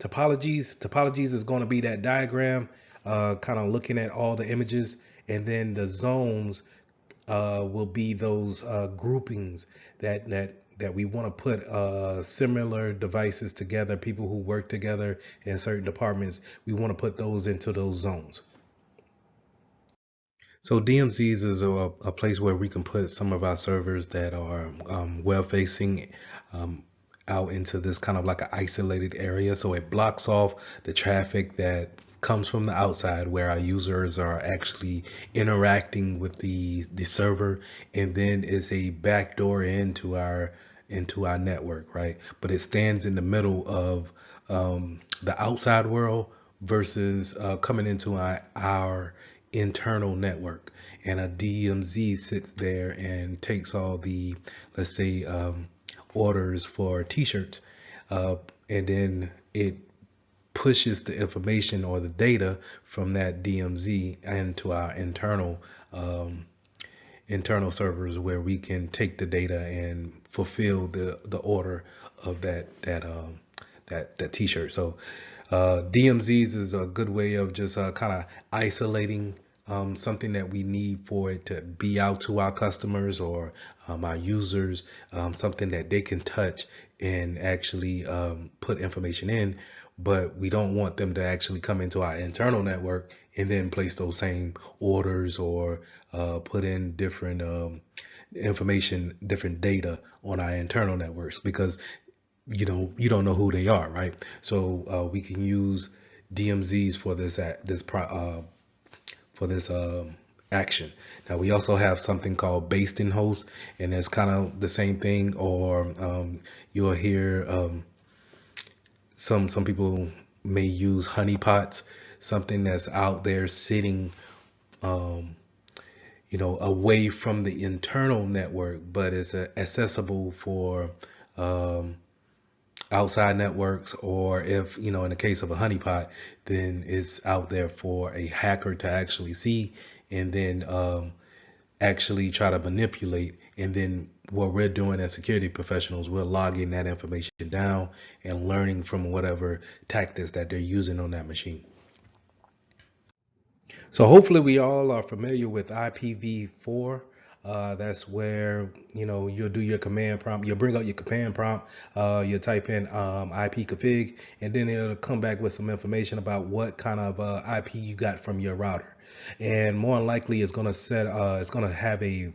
topologies. Topologies is going to be that diagram, kind of looking at all the images, and then the zones will be those groupings that we want to put similar devices together, people who work together in certain departments. We want to put those into those zones. So DMZs is a place where we can put some of our servers that are web facing out into this kind of like an isolated area. So it blocks off the traffic that comes from the outside where our users are actually interacting with the server, and then it's a backdoor into our network, right? But it stands in the middle of the outside world versus coming into our internal network. And a DMZ sits there and takes all the, let's say, orders for t-shirts, and then it pushes the information or the data from that DMZ into our internal servers where we can take the data and fulfill the order of that t-shirt. So DMZs is a good way of just kind of isolating something that we need for it to be out to our customers or our users, something that they can touch and actually put information in, but we don't want them to actually come into our internal network and then place those same orders or put in different information, different data on our internal networks, because you don't know who they are, right? So we can use DMZs for this action. Now we also have something called based in host, and it's kind of the same thing. Or you'll hear some people may use honeypots, something that's out there sitting away from the internal network, but it's accessible for outside networks, or if in the case of a honeypot, then it's out there for a hacker to actually see and then actually try to manipulate. And then what we're doing as security professionals, we're logging that information down and learning from whatever tactics that they're using on that machine. So hopefully we all are familiar with IPv4. That's where you'll do your command prompt. You'll bring out your command prompt. You'll type in ipconfig, and then it'll come back with some information about what kind of IP you got from your router. And more than likely, it's gonna have a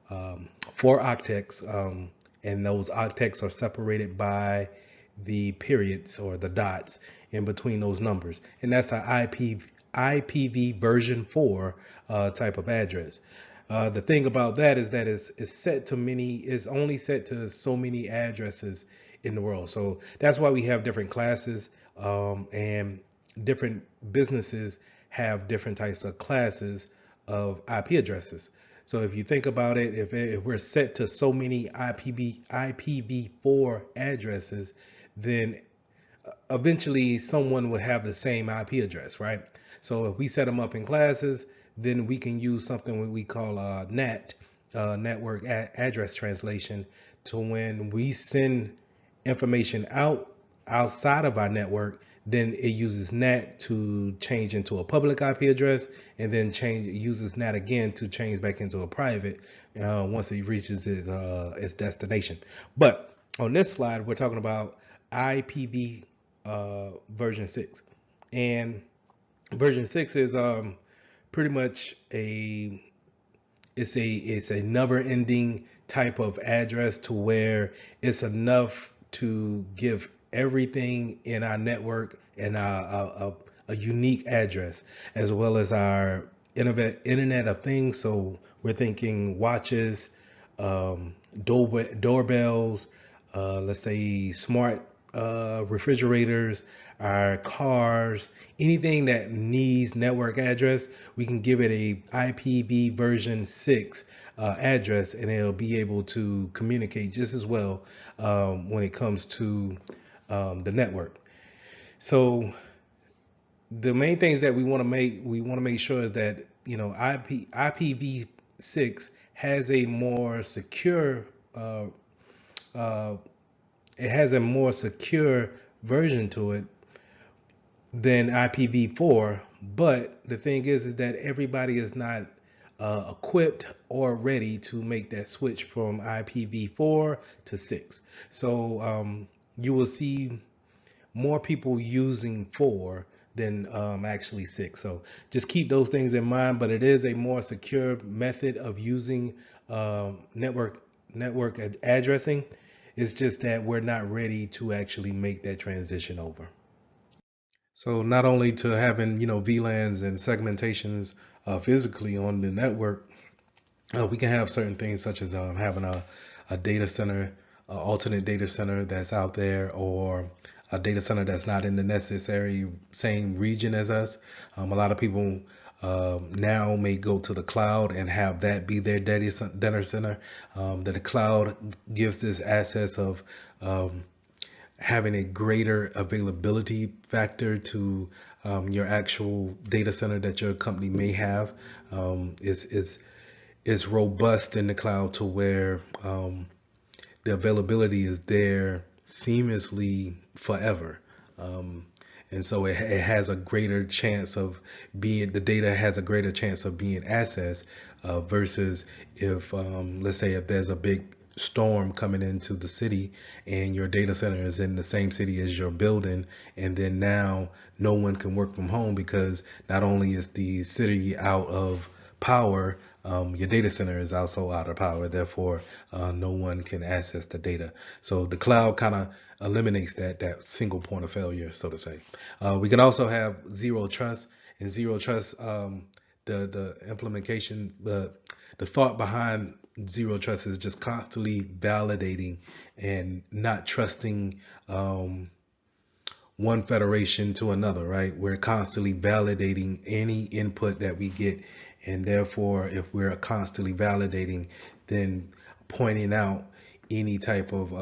4 octets, and those octets are separated by the periods or the dots in between those numbers, and that's an IPv version 4 type of address. The thing about that is that it's set to many, is only set to so many addresses in the world. So that's why we have different classes, and different businesses have different types of classes of IP addresses. So if you think about it, if we're set to so many IPv4 addresses, then eventually someone will have the same IP address, right? So if we set them up in classes, then we can use something we call NAT, network address translation, to when we send information outside of our network, then it uses NAT to change into a public IP address, and then uses NAT again to change back into a private once it reaches its destination. But on this slide, we're talking about IPv version 6, and version 6 is pretty much a never ending type of address, to where it's enough to give everything in our network and a unique address, as well as our internet of things. So we're thinking watches, doorbells, let's say smart refrigerators, our cars, anything that needs network address, we can give it a IPv version 6 address, and it'll be able to communicate just as well when it comes to the network. So the main things that we want to make sure is that IPv6 has a more secure it has a more secure version to it than IPv4. But the thing is that everybody is not equipped or ready to make that switch from IPv4 to 6. So you will see more people using 4 than actually 6. So just keep those things in mind. But it is a more secure method of using network addressing. It's just that we're not ready to actually make that transition over. So not only to having VLANs and segmentations physically on the network, we can have certain things such as having a data center, alternate data center that's out there, or a data center that's not in the necessary same region as us. A lot of people now may go to the cloud and have that be their data center. That the cloud gives this access of having a greater availability factor to your actual data center that your company may have. Is robust in the cloud, to where the availability is there seamlessly forever. And so it has a greater chance of the data has a greater chance of being accessed versus if, let's say, if there's a big storm coming into the city and your data center is in the same city as your building, and then now no one can work from home because not only is the city out of power, your data center is also out of power. Therefore, no one can access the data. So the cloud kind of eliminates that single point of failure, so to say. We can also have zero trust. And zero trust, the implementation, the thought behind zero trust is just constantly validating and not trusting one federation to another, right? We're constantly validating any input that we get. And therefore, if we're constantly validating, then pointing out any type of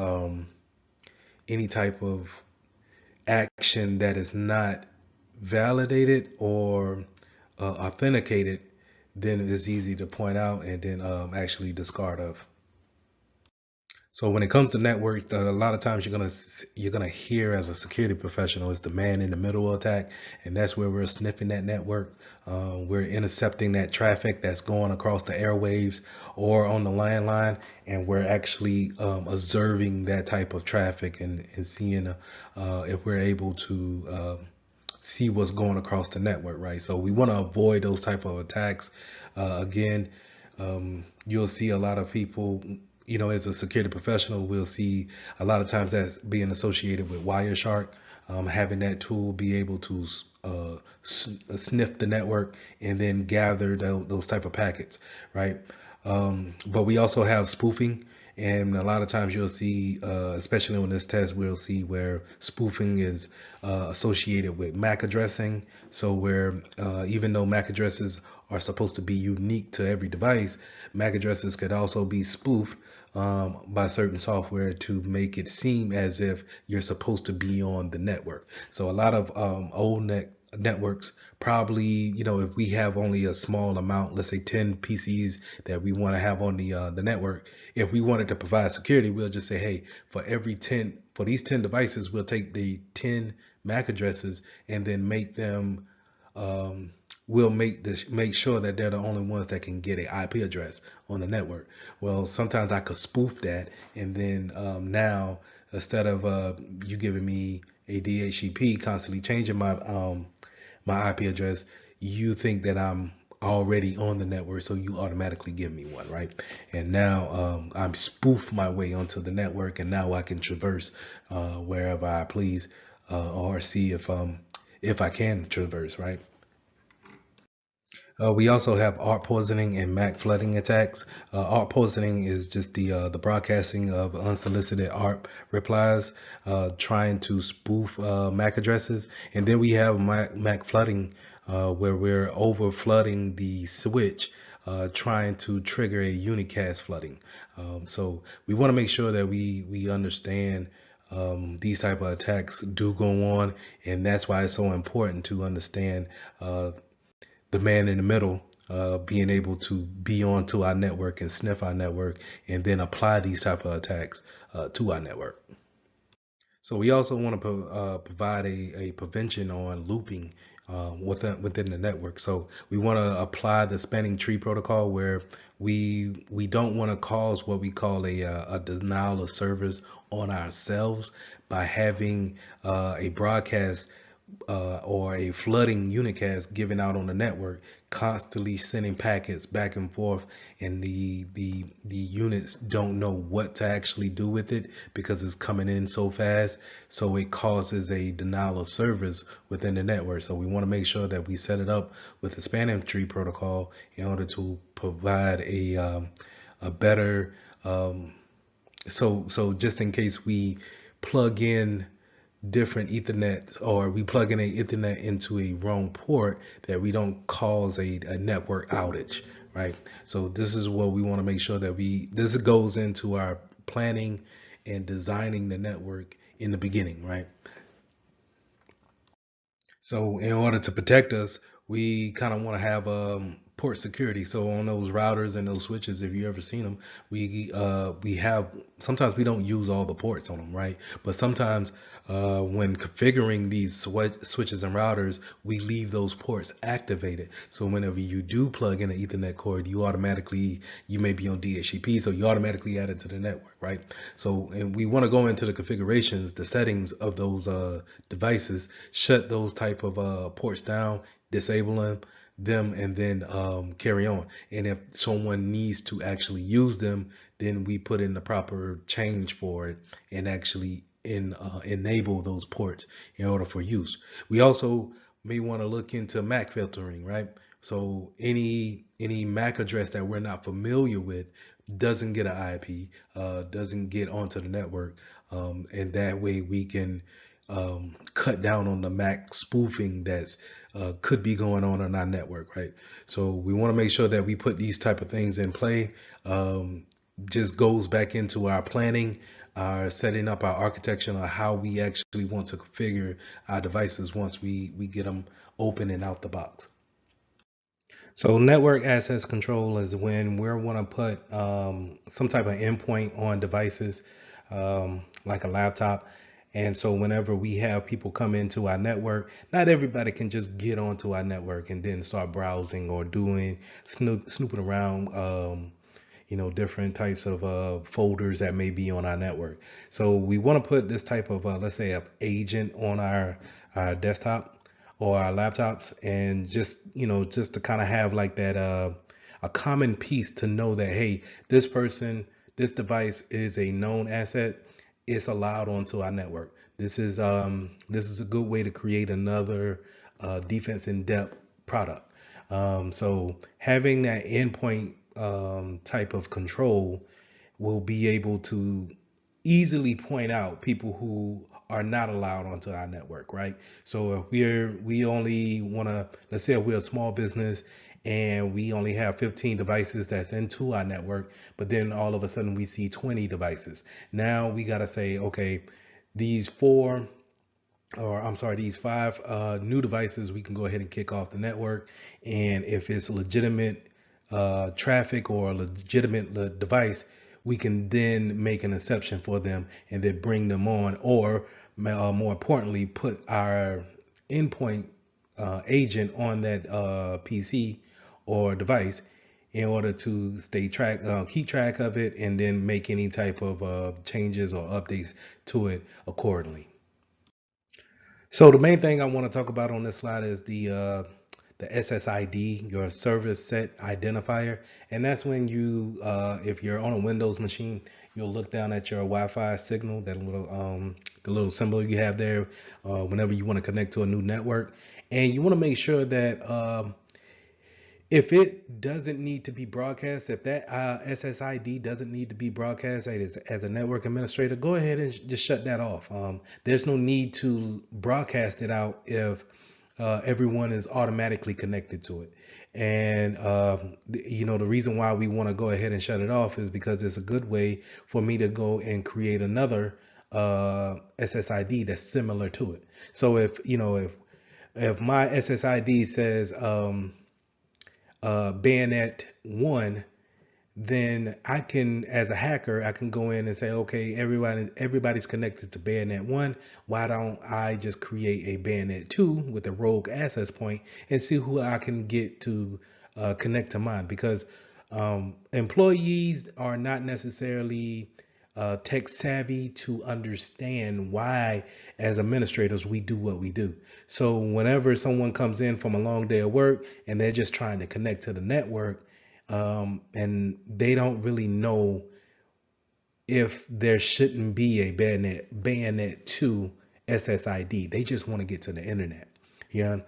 action that is not validated or authenticated, then it's easy to point out and then actually discard of. So when it comes to networks, a lot of times you're gonna hear as a security professional, it's the man in the middle attack, and that's where we're sniffing that network. We're intercepting that traffic that's going across the airwaves or on the landline, and we're actually observing that type of traffic and seeing if we're able to see what's going across the network, right? So we want to avoid those type of attacks. Again, you'll see a lot of people, as a security professional, we'll see a lot of times that's being associated with Wireshark, having that tool be able to sniff the network and then gather those type of packets, right? But we also have spoofing. And a lot of times you'll see, especially on this test, we'll see where spoofing is associated with MAC addressing. So where even though MAC addresses are supposed to be unique to every device, MAC addresses could also be spoofed by certain software to make it seem as if you're supposed to be on the network. So a lot of old networks probably, if we have only a small amount, let's say 10 PCs that we want to have on the network, if we wanted to provide security, we'll just say, hey, for these 10 devices, we'll take the 10 MAC addresses and then make them we'll make sure that they're the only ones that can get an IP address on the network. Well, sometimes I could spoof that, and then now instead of you giving me a DHCP constantly changing my IP address, you think that I'm already on the network, so you automatically give me one, right? And now I'm spoof my way onto the network, and now I can traverse wherever I please, or see if I can traverse, right? We also have ARP poisoning and MAC flooding attacks. ARP poisoning is just the broadcasting of unsolicited ARP replies, trying to spoof MAC addresses, and then we have MAC flooding, where we're over flooding the switch, trying to trigger a unicast flooding. So we want to make sure that we understand these type of attacks do go on, and that's why it's so important to understand the man in the middle, being able to be onto our network and sniff our network and then apply these type of attacks to our network. So we also want to provide a prevention on looping within the network. So we want to apply the spanning tree protocol, where we don't want to cause what we call a denial of service on ourselves by having a broadcast or a flooding unicast given out on the network, constantly sending packets back and forth, and the units don't know what to actually do with it because it's coming in so fast. So it causes a denial of service within the network. So we want to make sure that we set it up with the spanning tree protocol in order to provide a better so just in case we plug in different Ethernet, or we plug in a Ethernet into a wrong port, that we don't cause a network outage, right? So this is what we want to make sure that this goes into our planning and designing the network in the beginning, right? So in order to protect us, we kind of want to have port security. So on those routers and those switches, if you ever seen them, we have, sometimes we don't use all the ports on them, right? But sometimes when configuring these switches and routers, we leave those ports activated. So whenever you do plug in an Ethernet cord, you may be on DHCP, so you automatically add it to the network, right? So, and we want to go into the configurations, the settings of those devices, shut those type of ports down, disable them, and then carry on. And if someone needs to actually use them, then we put in the proper change for it and actually enable those ports in order for use. We also may want to look into MAC filtering, right? So any MAC address that we're not familiar with doesn't get an IP, doesn't get onto the network, and that way we can cut down on the MAC spoofing that's could be going on our network, right? So we want to make sure that we put these type of things in play. Just goes back into our planning, our setting up our architecture on how we actually want to configure our devices once we get them open and out the box. So network access control is when we want to put some type of endpoint on devices, like a laptop. And so whenever we have people come into our network, not everybody can just get onto our network and then start browsing or doing snooping around, different types of folders that may be on our network. So we want to put this type of, let's say, a agent on our desktop or our laptops, and just to kind of have like that a common piece to know that, hey, this device is a known asset. It's allowed onto our network. This is a good way to create another defense in depth product. So having that endpoint type of control will be able to easily point out people who are not allowed onto our network, right? So if we only want to, let's say if we're a small business and we only have 15 devices that's into our network, but then all of a sudden we see 20 devices. Now we got to say, okay, these four, or I'm sorry, these five new devices, we can go ahead and kick off the network. And if it's legitimate traffic or a legitimate device, we can then make an exception for them and then bring them on, or more importantly, put our endpoint agent on that PC or device in order to keep track of it, and then make any type of changes or updates to it accordingly. So the main thing I want to talk about on this slide is the SSID, your service set identifier, and that's when if you're on a Windows machine, you'll look down at your Wi-Fi signal, the little symbol you have there, whenever you want to connect to a new network, and you want to make sure that if it doesn't need to be broadcast, if that SSID doesn't need to be broadcast as a network administrator, go ahead and just shut that off. There's no need to broadcast it out if everyone is automatically connected to it. And the reason why we want to go ahead and shut it off is because it's a good way for me to go and create another SSID that's similar to it. So if my SSID says bayonet 1, then I can, as a hacker, I can go in and say, okay, everybody's connected to bayonet 1. Why don't I just create a bayonet 2 with a rogue access point and see who I can get to connect to mine? Because employees are not necessarily tech savvy to understand why, as administrators, we do what we do. So whenever someone comes in from a long day of work and they're just trying to connect to the network, and they don't really know if there shouldn't be a bayonet 2 SSID. They just want to get to the internet. Yeah,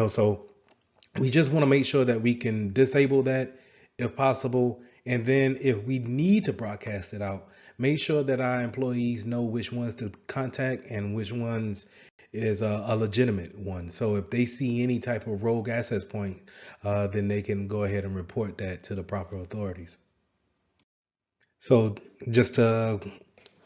so we just want to make sure that we can disable that if possible. And then if we need to broadcast it out, make sure that our employees know which ones to contact and which ones is a legitimate one. So if they see any type of rogue access point, then they can go ahead and report that to the proper authorities. So just to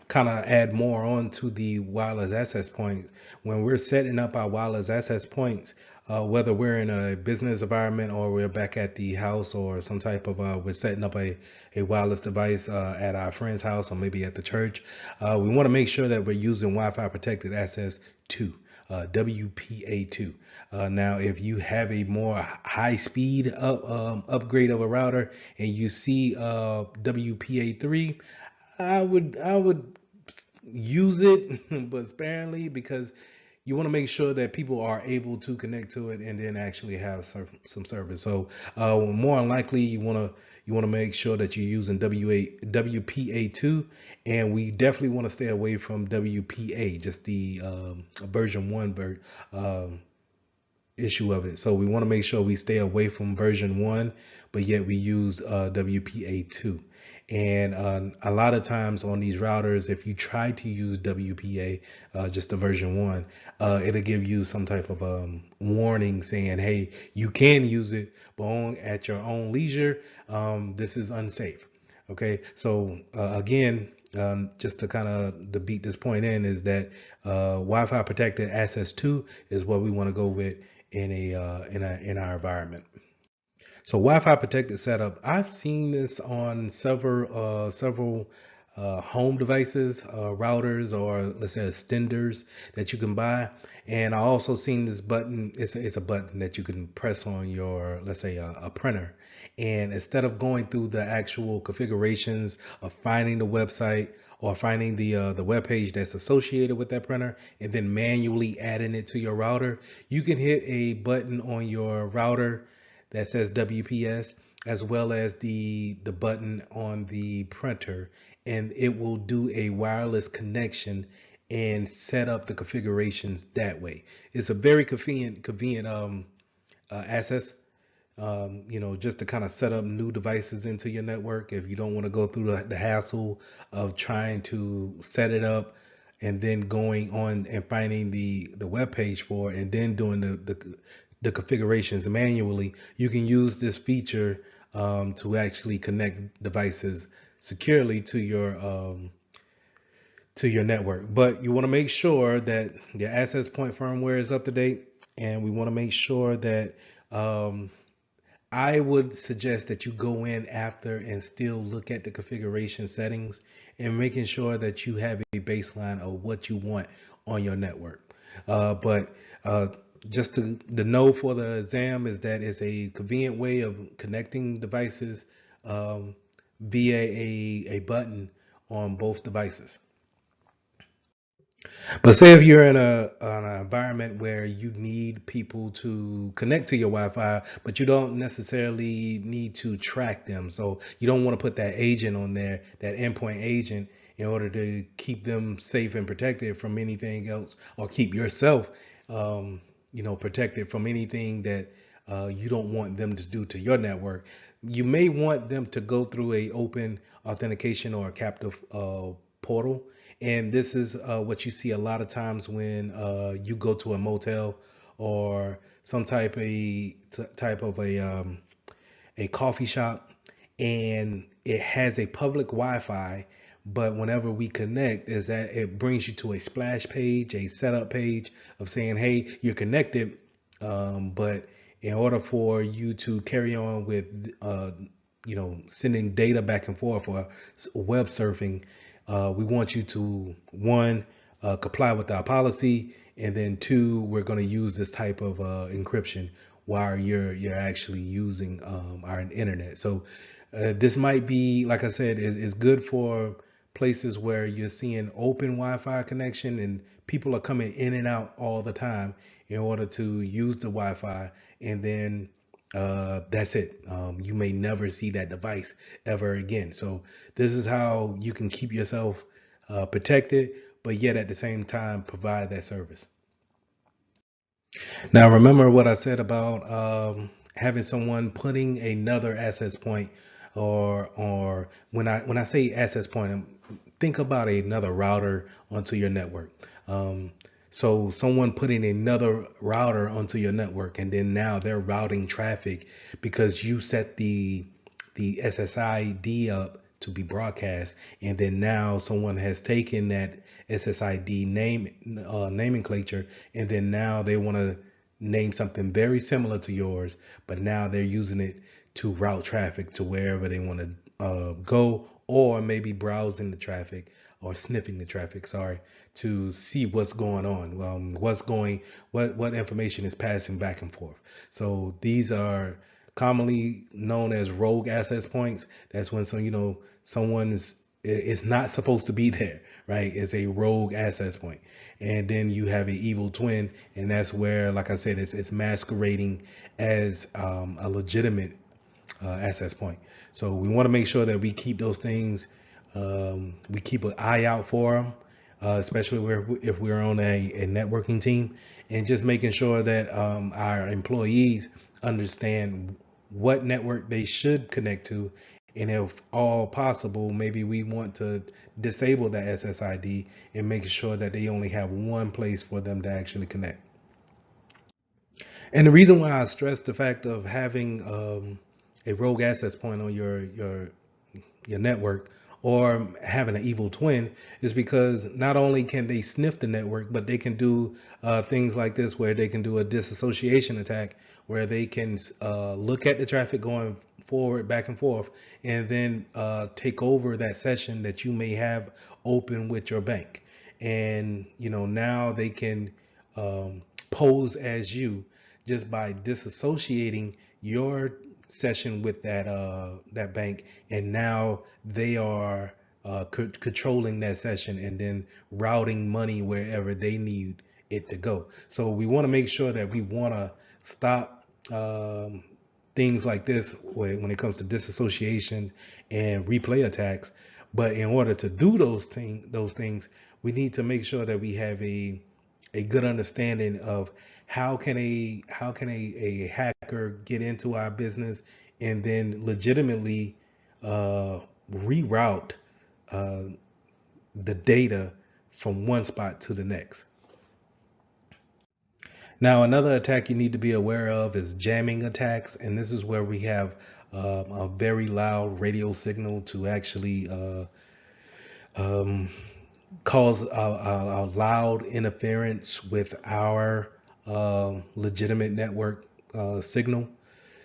kind of add more on to the wireless access point, when we're setting up our wireless access points, whether we're in a business environment or we're back at the house, or some type of we're setting up a wireless device at our friend's house or maybe at the church, we want to make sure that we're using Wi-Fi protected access 2, WPA2. Now if you have a more high speed upgrade of a router and you see WPA3, I would use it, but sparingly, because you want to make sure that people are able to connect to it and then actually have some service. So more than likely, you want to make sure that you're using WPA2, and we definitely want to stay away from WPA, just the version 1 issue of it. So we want to make sure we stay away from version 1, but yet we use WPA2. And a lot of times on these routers, if you try to use WPA, just the version 1, it'll give you some type of warning saying, hey, you can use it, but at your own leisure. This is unsafe. Okay, so again, just to kind of beat this point is that Wi-Fi protected access 2 is what we want to go with in our environment. So Wi-Fi protected setup, I've seen this on several home devices, routers, or let's say extenders that you can buy. And I also seen this button. It's a button that you can press on your, let's say, a printer. And instead of going through the actual configurations of finding the website or finding the web page that's associated with that printer and then manually adding it to your router, you can hit a button on your router that says WPS, as well as the button on the printer, and it will do a wireless connection and set up the configurations that way. It's a very convenient access, just to kind of set up new devices into your network if you don't want to go through the hassle of trying to set it up and then going on and finding the web page for it and then doing the configurations manually. You can use this feature to actually connect devices securely to your network. But you want to make sure that your access point firmware is up to date, and we want to make sure that I would suggest that you go in after and still look at the configuration settings and making sure that you have a baseline of what you want on your network. But just the know for the exam is that it's a convenient way of connecting devices via a button on both devices. But say if you're in an environment where you need people to connect to your Wi-Fi, but you don't necessarily need to track them. So you don't want to put that agent on there, that endpoint agent, in order to keep them safe and protected from anything else, or keep yourself, protected from anything that you don't want them to do to your network. You may want them to go through a open authentication or a captive portal. And this is what you see a lot of times when you go to a motel or some type of a coffee shop, and it has a public Wi-Fi. But whenever we connect, is that it brings you to a splash page, a setup page of saying, "Hey, you're connected," but in order for you to carry on with, sending data back and forth or web surfing, we want you to, one, comply with our policy, and then two, we're going to use this type of encryption while you're actually using our internet. So this might be, like I said, is good for places where you're seeing open Wi-Fi connection and people are coming in and out all the time in order to use the Wi-Fi, and then that's it. You may never see that device ever again. So this is how you can keep yourself protected, but yet at the same time provide that service. Now, remember what I said about having someone putting another access point, or when I say access point, think about another router onto your network. So someone putting another router onto your network, and then now they're routing traffic because you set the SSID up to be broadcast, and then now someone has taken that SSID nomenclature, and then now they want to name something very similar to yours, but now they're using it to route traffic to wherever they want to go, or maybe browsing the traffic or sniffing the traffic, sorry, to see what's going on, what information is passing back and forth. So these are commonly known as rogue access points. That's when someone is not supposed to be there, right? It's a rogue access point. And then you have an evil twin, and that's where, like I said, it's masquerading as a legitimate access point. So we want to make sure that we keep those things, we keep an eye out for them, especially if we're on a networking team, and just making sure that our employees understand what network they should connect to. And if all possible, maybe we want to disable the SSID and make sure that they only have one place for them to actually connect. And the reason why I stress the fact of having a rogue access point on your network, or having an evil twin, is because not only can they sniff the network, but they can do things like this, where they can do a disassociation attack, where they can look at the traffic going forward, back and forth, and then take over that session that you may have open with your bank. And now they can pose as you just by disassociating your session with that bank, and now they are controlling that session and then routing money wherever they need it to go. So we want to make sure that we want to stop things like this when it comes to disassociation and replay attacks. But in order to do those things, we need to make sure that we have a good understanding of how can a hacker get into our business and then legitimately reroute the data from one spot to the next. Now, another attack you need to be aware of is jamming attacks, and this is where we have a very loud radio signal to actually cause a loud interference with our legitimate network signal.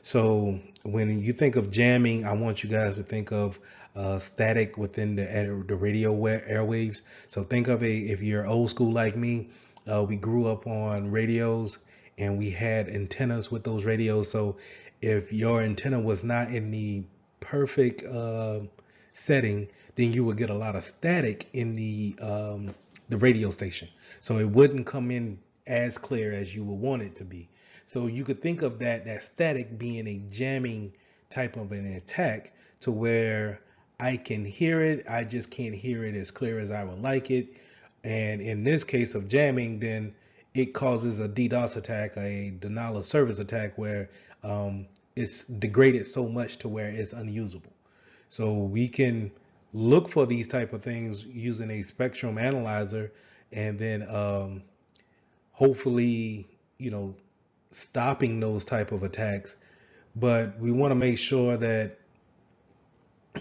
So when you think of jamming, I want you guys to think of static within the radio airwaves. So think of if you're old school like me, we grew up on radios and we had antennas with those radios. So if your antenna was not in the perfect setting, then you would get a lot of static in the radio station. So it wouldn't come in as clear as you would want it to be. So you could think of that static being a jamming type of an attack, to where I can hear it, I just can't hear it as clear as I would like it. And in this case of jamming, then it causes a DDoS attack, a denial of service attack, where it's degraded so much to where it's unusable. So we can look for these type of things using a spectrum analyzer, and then hopefully, stopping those type of attacks. But we want to make sure that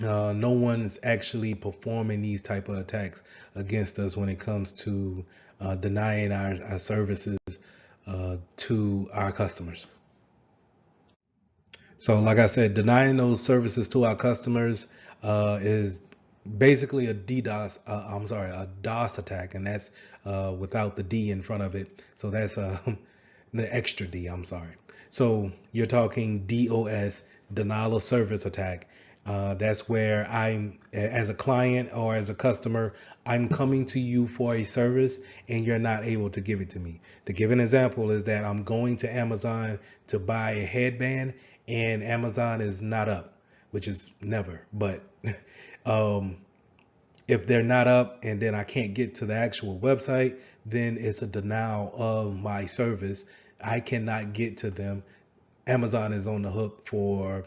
no one's actually performing these type of attacks against us when it comes to denying our services to our customers. So like I said, denying those services to our customers is basically a DOS attack, and that's without the D in front of it. So that's the extra D, I'm sorry. So you're talking DOS, denial of service attack. That's where I'm, as a client or as a customer, I'm coming to you for a service and you're not able to give it to me. To give an example is that I'm going to Amazon to buy a headband and Amazon is not up, which is never, but if they're not up and then I can't get to the actual website, then it's a denial of my service. I cannot get to them. Amazon is on the hook for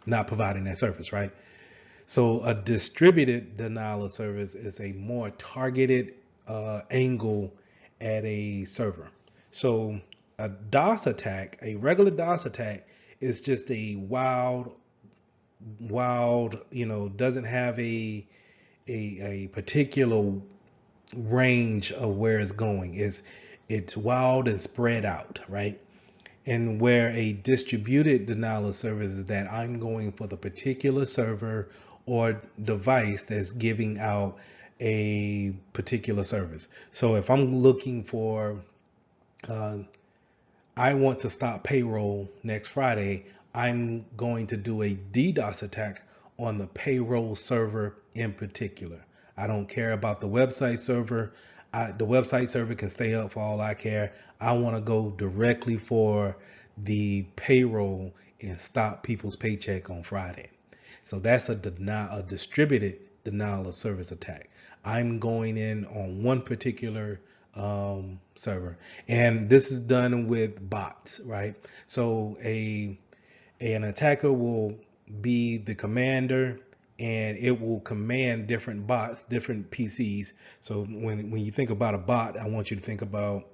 not providing that service, right? So a distributed denial of service is a more targeted angle at a server. So a DOS attack, a regular DOS attack, is just a wild, doesn't have a particular range of where it's going. It's wild and spread out, right? And where a distributed denial of service is that I'm going for the particular server or device that's giving out a particular service. So if I'm looking for, I want to stop payroll next Friday, I'm going to do a DDoS attack on the payroll server in particular. I don't care about the website server. The website server can stay up for all I care. I want to go directly for the payroll and stop people's paycheck on Friday. So that's a distributed denial of service attack. I'm going in on one particular server, and this is done with bots, right? So an attacker will be the commander, and it will command different bots, different PCs. So when you think about a bot, I want you to think about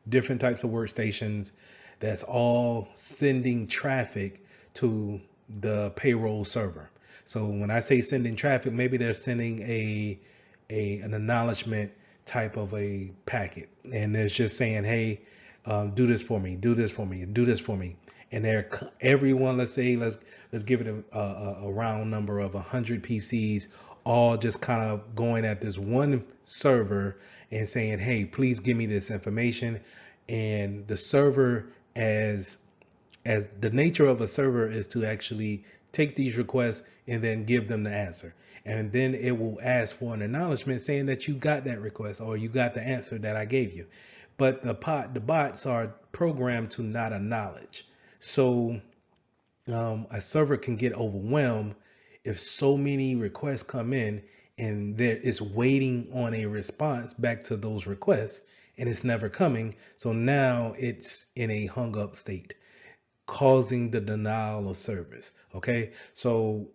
different types of workstations that's all sending traffic to the payroll server. So when I say sending traffic, maybe they're sending an acknowledgement type of a packet, and they're just saying, hey, do this for me, do this for me, do this for me. And everyone, let's give it a round number of 100 PCs, all just kind of going at this one server and saying, hey, please give me this information. And the server, as the nature of a server is to actually take these requests and then give them the answer. And then it will ask for an acknowledgement saying that you got that request or you got the answer that I gave you. But the bots are programmed to not acknowledge. So a server can get overwhelmed if so many requests come in and there is waiting on a response back to those requests and it's never coming. So now it's in a hung up state, causing the denial of service. Okay, so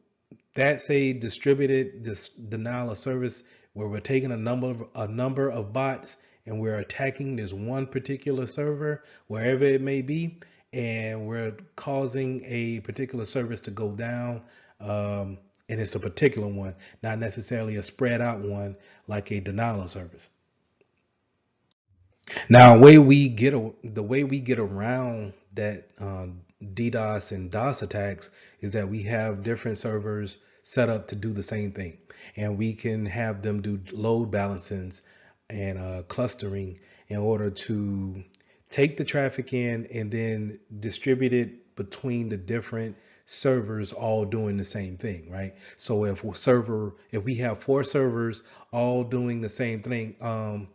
that's a distributed denial of service where we're taking a number of bots and we're attacking this one particular server wherever it may be, and we're causing a particular service to go down. And it's a particular one, not necessarily a spread out one like a denial of service. Now, the way we get around that DDoS and DOS attacks is that we have different servers set up to do the same thing, and we can have them do load balancings and clustering in order to take the traffic in and then distribute it between the different servers all doing the same thing, right? So if we have 4 servers all doing the same thing,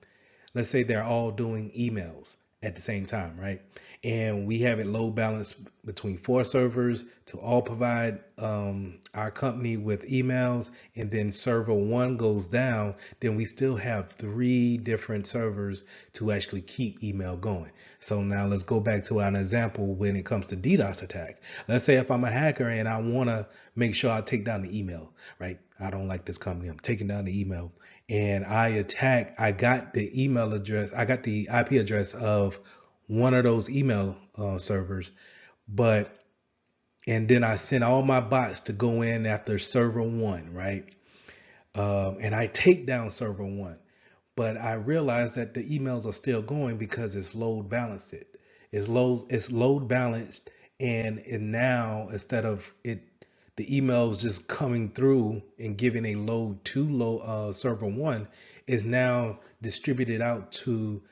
let's say they're all doing emails at the same time, right? And we have it load balanced between 4 servers to all provide our company with emails, and then server 1 goes down, then we still have 3 different servers to actually keep email going. So now let's go back to an example when it comes to DDoS attack. Let's say if I'm a hacker and I want to make sure I take down the email, right? I don't like this company, I'm taking down the email, and I got the email address, I got the IP address of one of those email servers, and then I sent all my bots to go in after server 1, right? And I take down server 1, but I realize that the emails are still going because it's load balanced. It's load balanced, and now instead of the emails just coming through and giving a load to server 1, is now distributed out to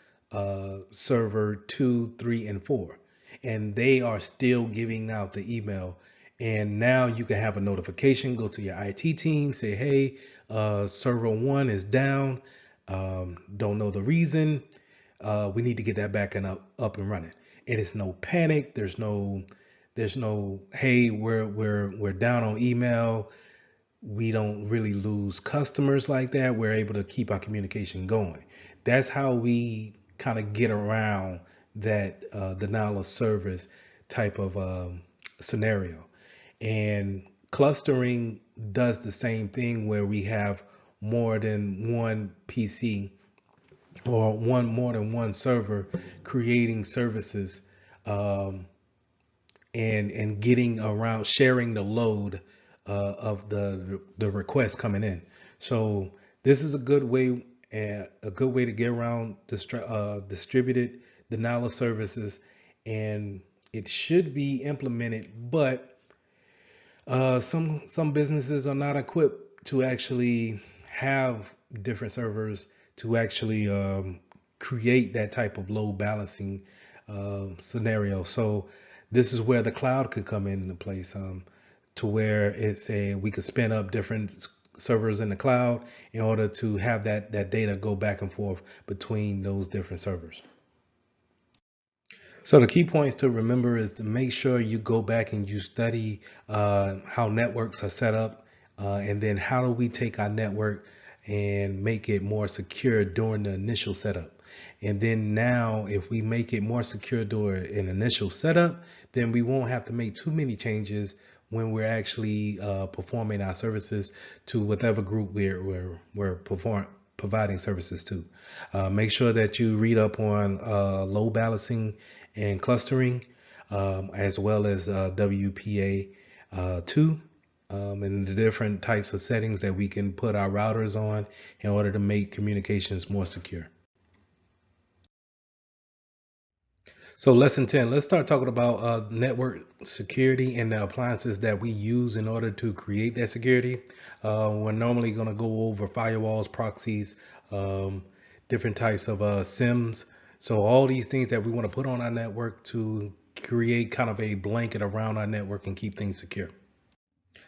server 2, 3, and 4, and they are still giving out the email. And now you can have a notification, go to your IT team, say, hey, server 1 is down, don't know the reason, we need to get that back and up and running. And it's no panic, there's no hey, we're down on email. We don't really lose customers like that. We're able to keep our communication going. That's how we kind of get around that denial of service type of scenario. And clustering does the same thing where we have more than one PC or more than one server creating services, and getting around sharing the load of the request coming in. So this is a good way to get around distributed denial of services, and it should be implemented, but some businesses are not equipped to actually have different servers to actually create that type of load balancing scenario. So this is where the cloud could come into place, to where we could spin up different servers in the cloud in order to have that data go back and forth between those different servers. So the key points to remember is to make sure you go back and you study how networks are set up, and then how do we take our network and make it more secure during the initial setup. And then now, if we make it more secure during an initial setup, then we won't have to make too many changes when we're actually performing our services to whatever group we're providing services to. Make sure that you read up on load balancing and clustering, as well as WPA2, and the different types of settings that we can put our routers on in order to make communications more secure. So lesson 10, let's start talking about network security and the appliances that we use in order to create that security. We're normally going to go over firewalls, proxies, um, different types of SIMs. So all these things that we want to put on our network to create kind of a blanket around our network and keep things secure.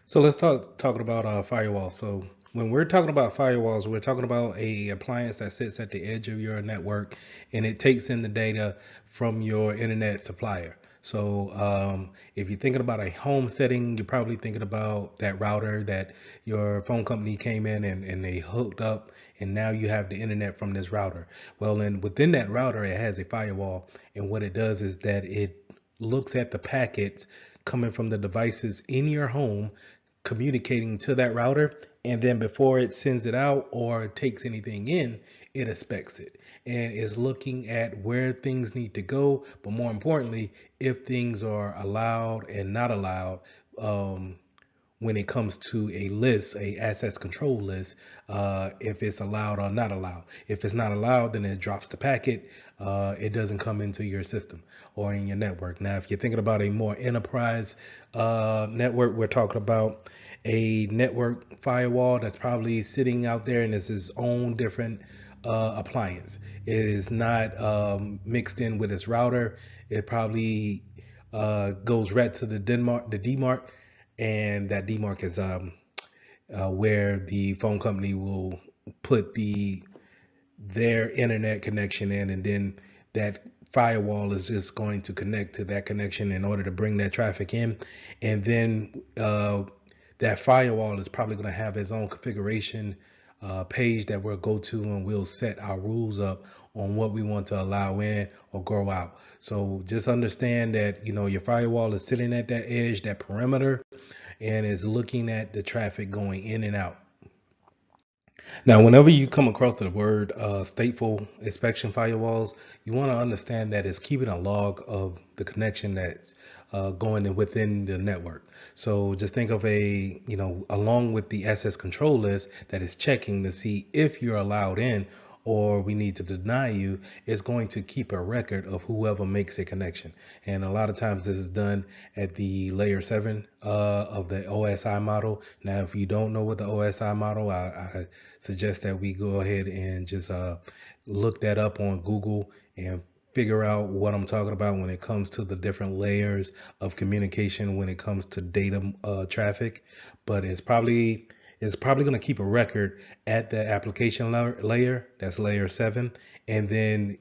So let's talking about firewalls. So when we're talking about firewalls, we're talking about a appliance that sits at the edge of your network, and it takes in the data from your internet supplier. So if you're thinking about a home setting, you're probably thinking about that router that your phone company came in and they hooked up, and now you have the internet from this router. Well, and within that router, it has a firewall, and what it does is that it looks at the packets coming from the devices in your home communicating to that router, and then before it sends it out or takes anything in, it inspects it and is looking at where things need to go, but more importantly, if things are allowed and not allowed. When it comes to a list, a access control list, if it's allowed or not allowed. If it's not allowed, then it drops the packet. It doesn't come into your system or in your network. Now, if you're thinking about a more enterprise network, we're talking about a network firewall that's probably sitting out there and it's its own different appliance. It is not mixed in with its router. It probably goes right to the DMARC, and that DMARC is where the phone company will put their internet connection in, and then that firewall is just going to connect to that connection in order to bring that traffic in, and then that firewall is probably going to have its own configuration page that we'll go to, and we'll set our rules up on what we want to allow in or grow out. So just understand that your firewall is sitting at that edge, that perimeter, and is looking at the traffic going in and out. Now, whenever you come across the word stateful inspection firewalls, you want to understand that it's keeping a log of the connection that's going in within the network. So just think of along with the access control list that is checking to see if you're allowed in or we need to deny you, is going to keep a record of whoever makes a connection. And a lot of times this is done at the layer 7 of the OSI model. Now, if you don't know what the OSI model, I suggest that we go ahead and just look that up on Google and figure out what I'm talking about when it comes to the different layers of communication when it comes to data traffic. But it's probably going to keep a record at the application layer, that's layer 7, and then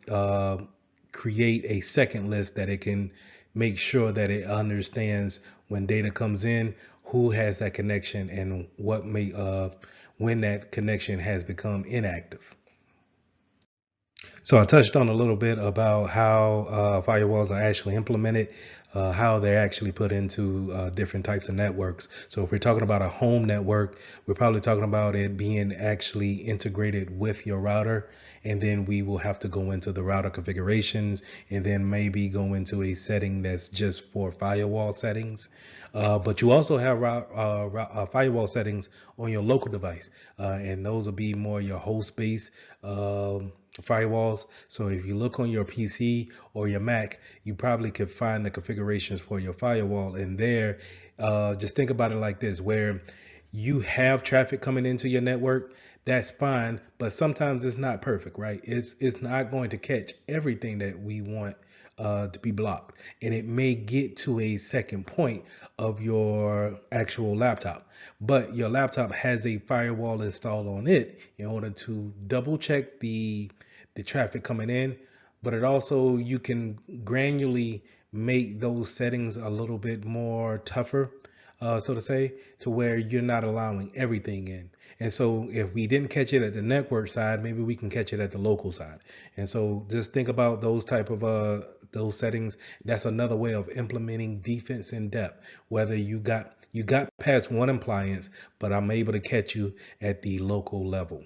create a second list that it can make sure that it understands when data comes in, who has that connection, and what may when that connection has become inactive. So I touched on a little bit about how firewalls are actually implemented, how they're actually put into different types of networks. So if we're talking about a home network, we're probably talking about it being actually integrated with your router. And then we will have to go into the router configurations and then maybe go into a setting that's just for firewall settings. But you also have firewall settings on your local device, and those will be more your host-based firewalls. So if you look on your PC or your Mac, you probably could find the configurations for your firewall in there. Just think about it like this, where you have traffic coming into your network, that's fine, but sometimes it's not perfect, right? It's not going to catch everything that we want to be blocked, and it may get to a second point of your actual laptop, but your laptop has a firewall installed on it in order to double check the traffic coming in, but it also, you can granularly make those settings a little bit more tougher, so to say, to where you're not allowing everything in. And so if we didn't catch it at the network side, maybe we can catch it at the local side. And so just think about those type of those settings. That's another way of implementing defense in depth. Whether you got past one appliance, but I'm able to catch you at the local level.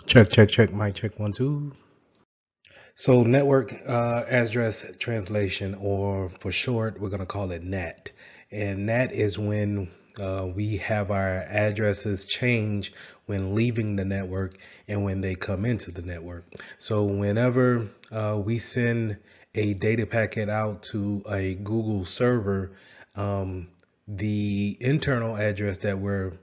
Check, check, check. Mic check, 1 2. So network address translation, or for short, we're going to call it NAT. And NAT is when we have our addresses change when leaving the network and when they come into the network. So whenever we send a data packet out to a Google server, the internal address that we're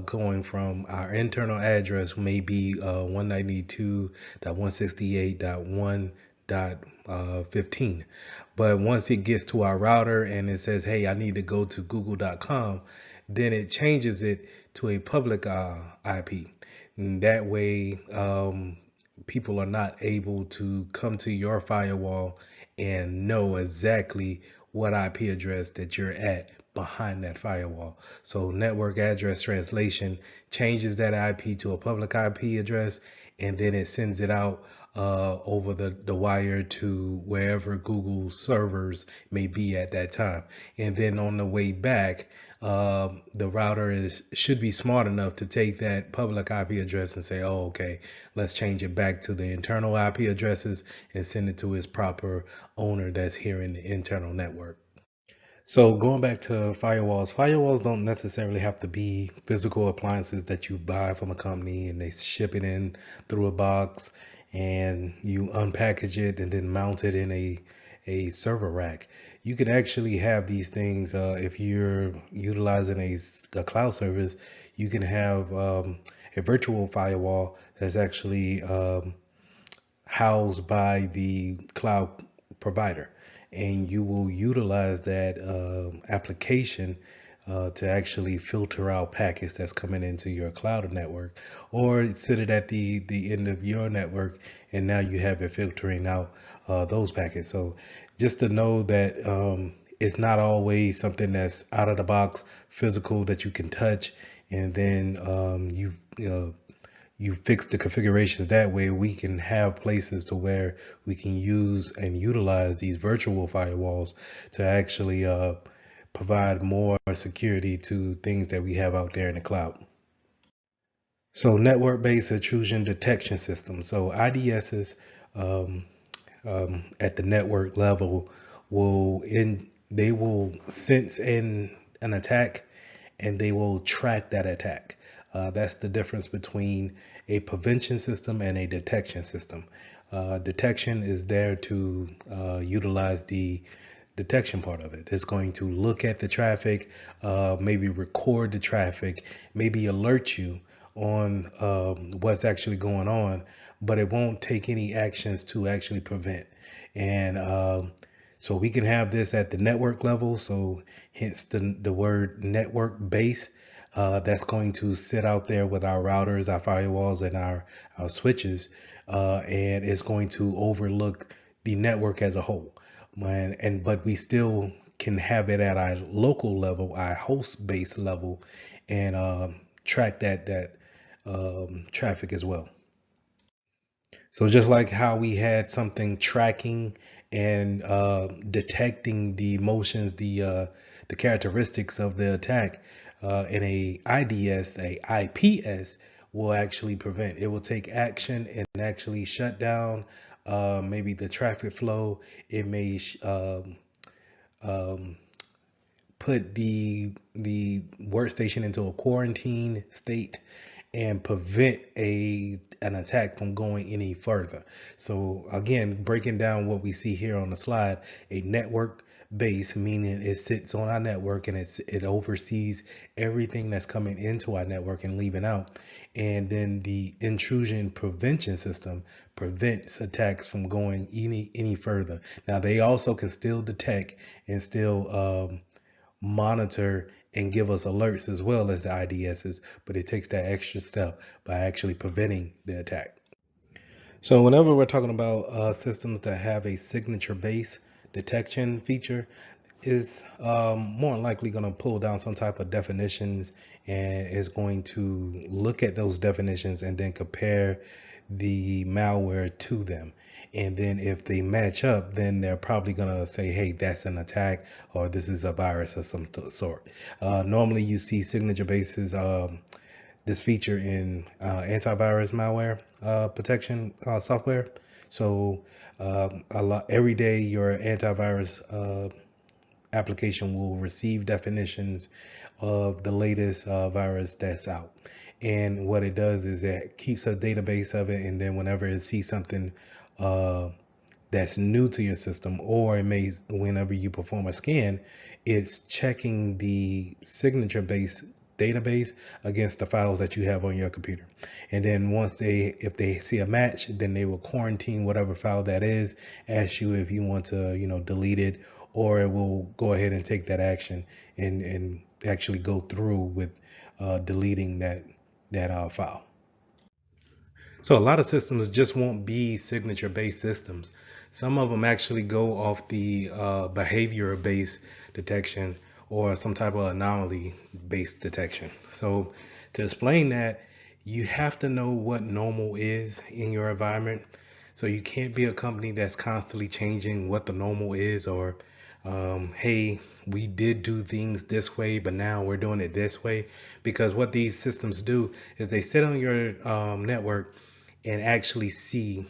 going from, our internal address may be 192.168.1.15. But once it gets to our router and it says, hey, I need to go to google.com, then it changes it to a public IP. And that way, people are not able to come to your firewall and know exactly what IP address that you're at behind that firewall. So network address translation changes that IP to a public IP address, and then it sends it out over the wire to wherever Google servers may be at that time. And then on the way back, the router should be smart enough to take that public IP address and say, oh, okay, let's change it back to the internal IP addresses and send it to its proper owner that's here in the internal network. So going back to firewalls don't necessarily have to be physical appliances that you buy from a company and they ship it in through a box and you unpackage it and then mount it in a server rack. You can actually have these things if you're utilizing a cloud service. You can have a virtual firewall that's actually housed by the cloud provider, and you will utilize that application to actually filter out packets that's coming into your cloud network, or sit it at the end of your network, and now you have it filtering out those packets. So just to know that it's not always something that's out of the box physical that you can touch, and then you fix the configurations that way. We can have places to where we can use and utilize these virtual firewalls to actually provide more security to things that we have out there in the cloud. So network-based intrusion detection system. So IDSs at the network level they will sense an attack, and they will track that attack. That's the difference between a prevention system and a detection system. Detection is there to utilize the detection part of it. It's going to look at the traffic, maybe record the traffic, maybe alert you on what's actually going on, but it won't take any actions to actually prevent. And so we can have this at the network level. So hence the word network base. That's going to sit out there with our routers, our firewalls, and our switches, and it's going to overlook the network as a whole. But we still can have it at our local level, our host base level, and track that traffic as well. So just like how we had something tracking and detecting the motions, the characteristics of the attack, in a IDS, a IPS will actually prevent. It will take action and actually shut down maybe the traffic flow. It may put the workstation into a quarantine state and prevent an attack from going any further. So again, breaking down what we see here on the slide, a network base, meaning it sits on our network and it oversees everything that's coming into our network and leaving out. And then the intrusion prevention system prevents attacks from going any further. Now they also can still detect and still monitor and give us alerts as well as the IDSs, but it takes that extra step by actually preventing the attack. So whenever we're talking about systems that have a signature-based detection feature, is more likely going to pull down some type of definitions and is going to look at those definitions and then compare the malware to them. And then if they match up, then they're probably going to say, hey, that's an attack, or this is a virus of some sort. Normally you see signature bases, this feature in antivirus malware protection software. So every day your antivirus application will receive definitions of the latest virus that's out. And what it does is it keeps a database of it, and then whenever it sees something uh, that's new to your system, or it may, whenever you perform a scan, it's checking the signature based database against the files that you have on your computer. And then once if they see a match, then they will quarantine whatever file that is, ask you if you want to, delete it, or it will go ahead and take that action and actually go through with deleting that file. So a lot of systems just won't be signature based systems. Some of them actually go off the behavior based detection or some type of anomaly based detection. So to explain that, you have to know what normal is in your environment. So you can't be a company that's constantly changing what the normal is, or hey, we did do things this way, but now we're doing it this way. Because what these systems do is they sit on your network and actually see,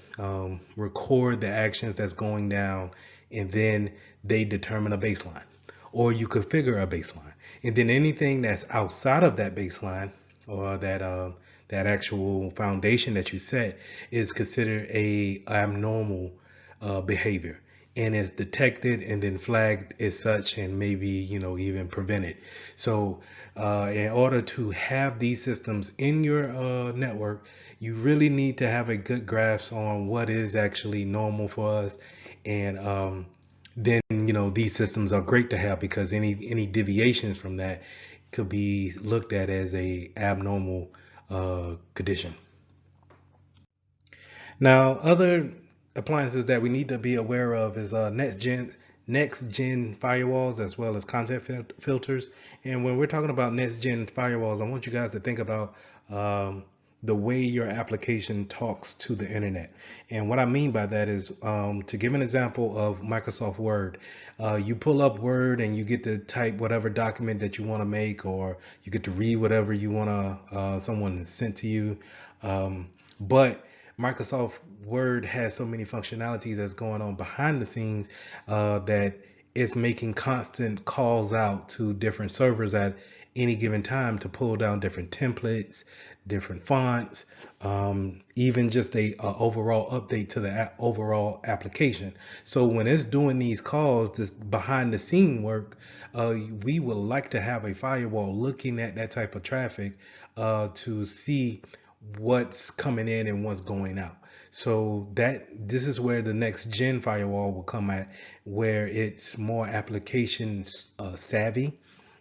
record the actions that's going down, and then they determine a baseline, or you configure a baseline, and then anything that's outside of that baseline or that actual foundation that you set is considered a abnormal behavior, and is detected and then flagged as such, and maybe even prevented. So in order to have these systems in your network, you really need to have a good grasp on what is actually normal for us. And then these systems are great to have, because any deviations from that could be looked at as a abnormal condition. Now, other appliances that we need to be aware of is next gen firewalls, as well as content filters. And when we're talking about next gen firewalls, I want you guys to think about the way your application talks to the internet. And what I mean by that is, to give an example of Microsoft Word, you pull up Word and you get to type whatever document that you want to make, or you get to read whatever you want to someone sent to you. But Microsoft Word has so many functionalities that's going on behind the scenes, that it's making constant calls out to different servers at any given time to pull down different templates, different fonts, even just a overall update to the overall application. So when it's doing these calls, this behind the scene work, we would like to have a firewall looking at that type of traffic to see what's coming in and what's going out. So this is where the next gen firewall will come at, where it's more application savvy,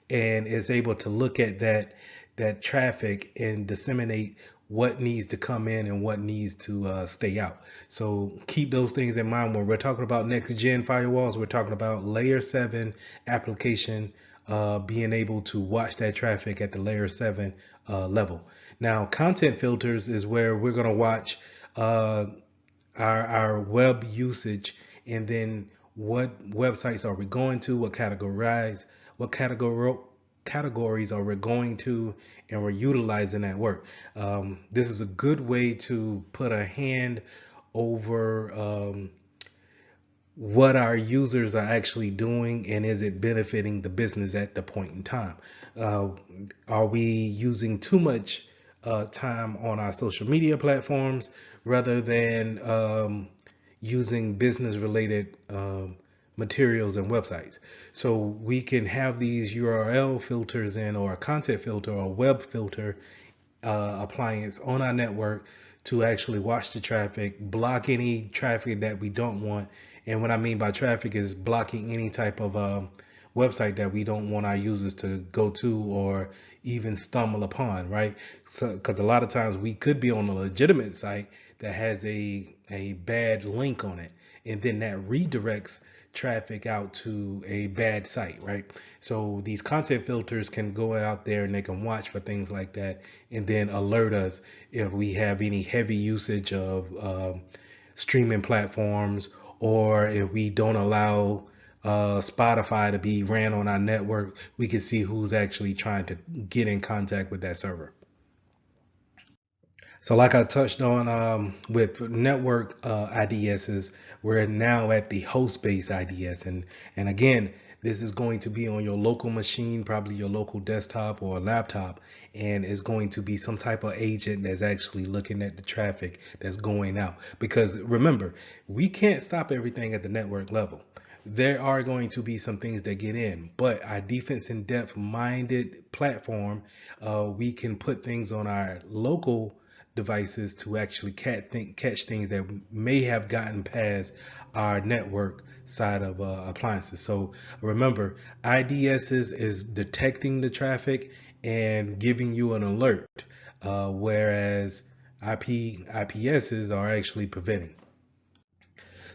and is able to look at that traffic and disseminate what needs to come in and what needs to stay out. So keep those things in mind when we're talking about next gen firewalls. We're talking about layer 7 application, being able to watch that traffic at the layer 7 level. Now, content filters is where we're going to watch our web usage, and then what websites are we going to, what categories are we going to, and we're utilizing that work. This is a good way to put a hand over what our users are actually doing, and is it benefiting the business at the point in time. Are we using too much time on our social media platforms rather than using business related materials and websites? So we can have these URL filters in, or a content filter or web filter appliance on our network to actually watch the traffic, block any traffic that we don't want. And what I mean by traffic is blocking any type of website that we don't want our users to go to or even stumble upon, right? So, because a lot of times we could be on a legitimate site that has a bad link on it, and then that redirects traffic out to a bad site, right? So these content filters can go out there and they can watch for things like that, and then alert us if we have any heavy usage of streaming platforms, or if we don't allow Spotify to be ran on our network. We can see who's actually trying to get in contact with that server. So like I touched on with network IDSs, we're now at the host-based IDS. And again, This is going to be on your local machine, probably your local desktop or laptop, and it's going to be some type of agent that's actually looking at the traffic that's going out. Because remember, we can't stop everything at the network level. There are going to be some things that get in, but our defense in depth minded platform, we can put things on our local devices to actually catch things that may have gotten past our network side of appliances. So remember, IDSs is detecting the traffic and giving you an alert, whereas IPSs are actually preventing.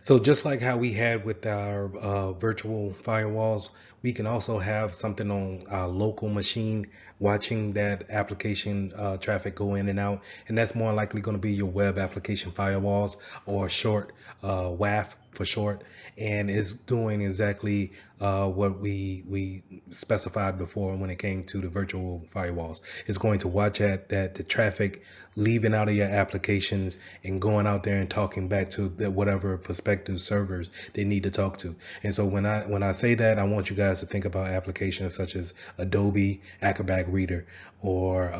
So just like how we had with our virtual firewalls, we can also have something on our local machine watching that application traffic go in and out. And that's more likely going to be your web application firewalls, or short WAF for short. And it's doing exactly what we specified before when it came to the virtual firewalls. It's going to watch at that the traffic leaving out of your applications and going out there and talking back to whatever prospective servers they need to talk to. And so when I say that, I want you guys to think about applications such as Adobe Acrobat Reader, or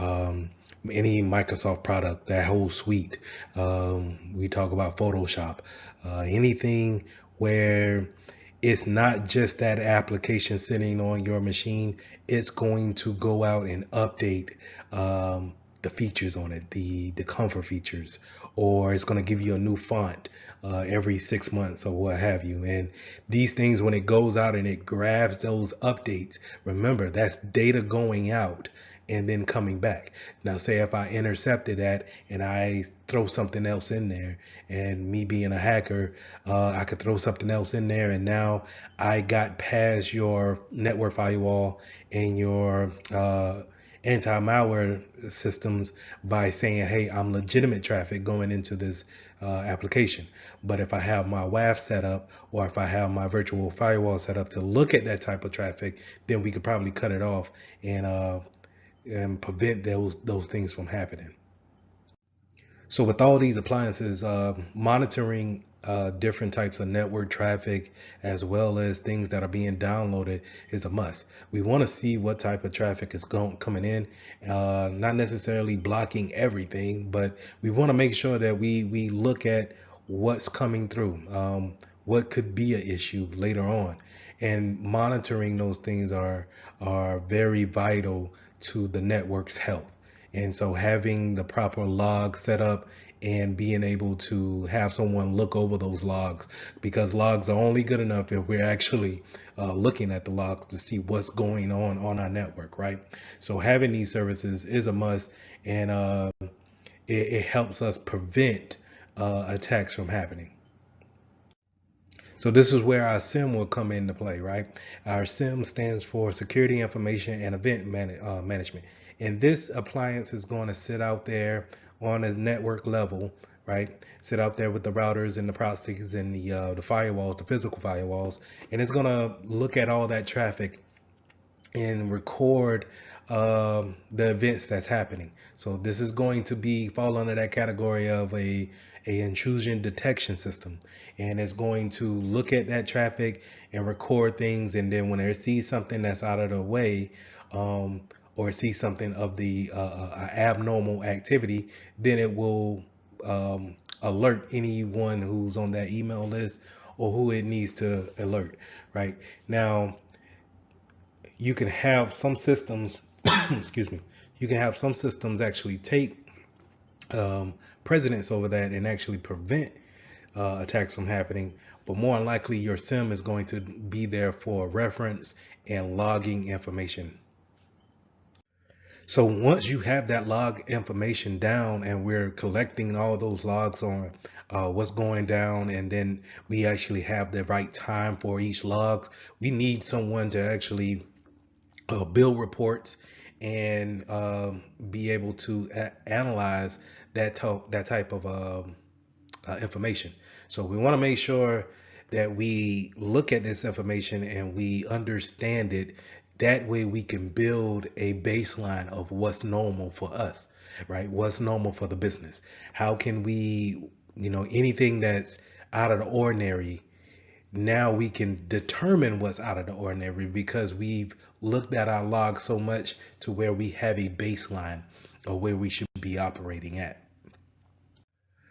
any Microsoft product, that whole suite. We talk about Photoshop, anything where it's not just that application sitting on your machine. It's going to go out and update the features on it, the comfort features, or it's going to give you a new font every 6 months or what have you. And these things, when it goes out and it grabs those updates, remember, that's data going out and then coming back. Now, say if I intercepted that and I throw something else in there, and me being a hacker, I could throw something else in there, and now I got past your network firewall and your anti-malware systems by saying, hey, I'm legitimate traffic going into this application. But if I have my WAF set up, or if I have my virtual firewall set up to look at that type of traffic, then we could probably cut it off and prevent those things from happening. So with all these appliances, monitoring different types of network traffic, as well as things that are being downloaded, is a must. We want to see what type of traffic is coming in, not necessarily blocking everything, but we want to make sure that we look at what's coming through, what could be an issue later on. And monitoring those things are very vital to the network's health. And so having the proper logs set up and being able to have someone look over those logs, because logs are only good enough if we're actually looking at the logs to see what's going on our network, right? So having these services is a must, and it helps us prevent attacks from happening. So this is where our SIM will come into play, right? Our SIM stands for Security Information and Event Management. And this appliance is going to sit out there on a network level, right? Sit out there with the routers and the proxies and the firewalls, the physical firewalls, and it's going to look at all that traffic and record the events that's happening. So this is going to fall under that category of a intrusion detection system, and it's going to look at that traffic and record things, and then when it sees something that's out of the way, or sees something of the abnormal activity, then it will alert anyone who's on that email list or who it needs to alert. Right now, you can have some systems excuse me, you can have some systems actually take precedence over that and actually prevent attacks from happening, but more than likely your SIM is going to be there for reference and logging information. So once you have that log information down, and we're collecting all those logs on what's going down, and then we actually have the right time for each log, we need someone to actually build reports and be able to analyze that type of information. So we want to make sure that we look at this information and we understand it. That way we can build a baseline of what's normal for us, right? What's normal for the business. How can we, anything that's out of the ordinary, now we can determine what's out of the ordinary because we've looked at our logs so much to where we have a baseline of where we should be operating at.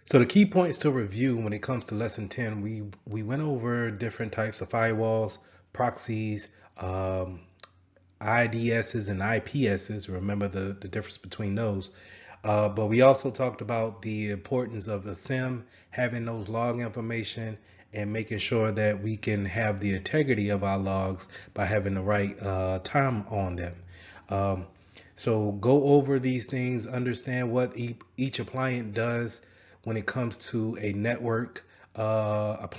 So the key points to review when it comes to lesson 10, we went over different types of firewalls, proxies, IDSs and IPSs. Remember the difference between those. But we also talked about the importance of the SIM, having those log information, and making sure that we can have the integrity of our logs by having the right time on them. So go over these things, understand what each appliance does when it comes to a network appliance.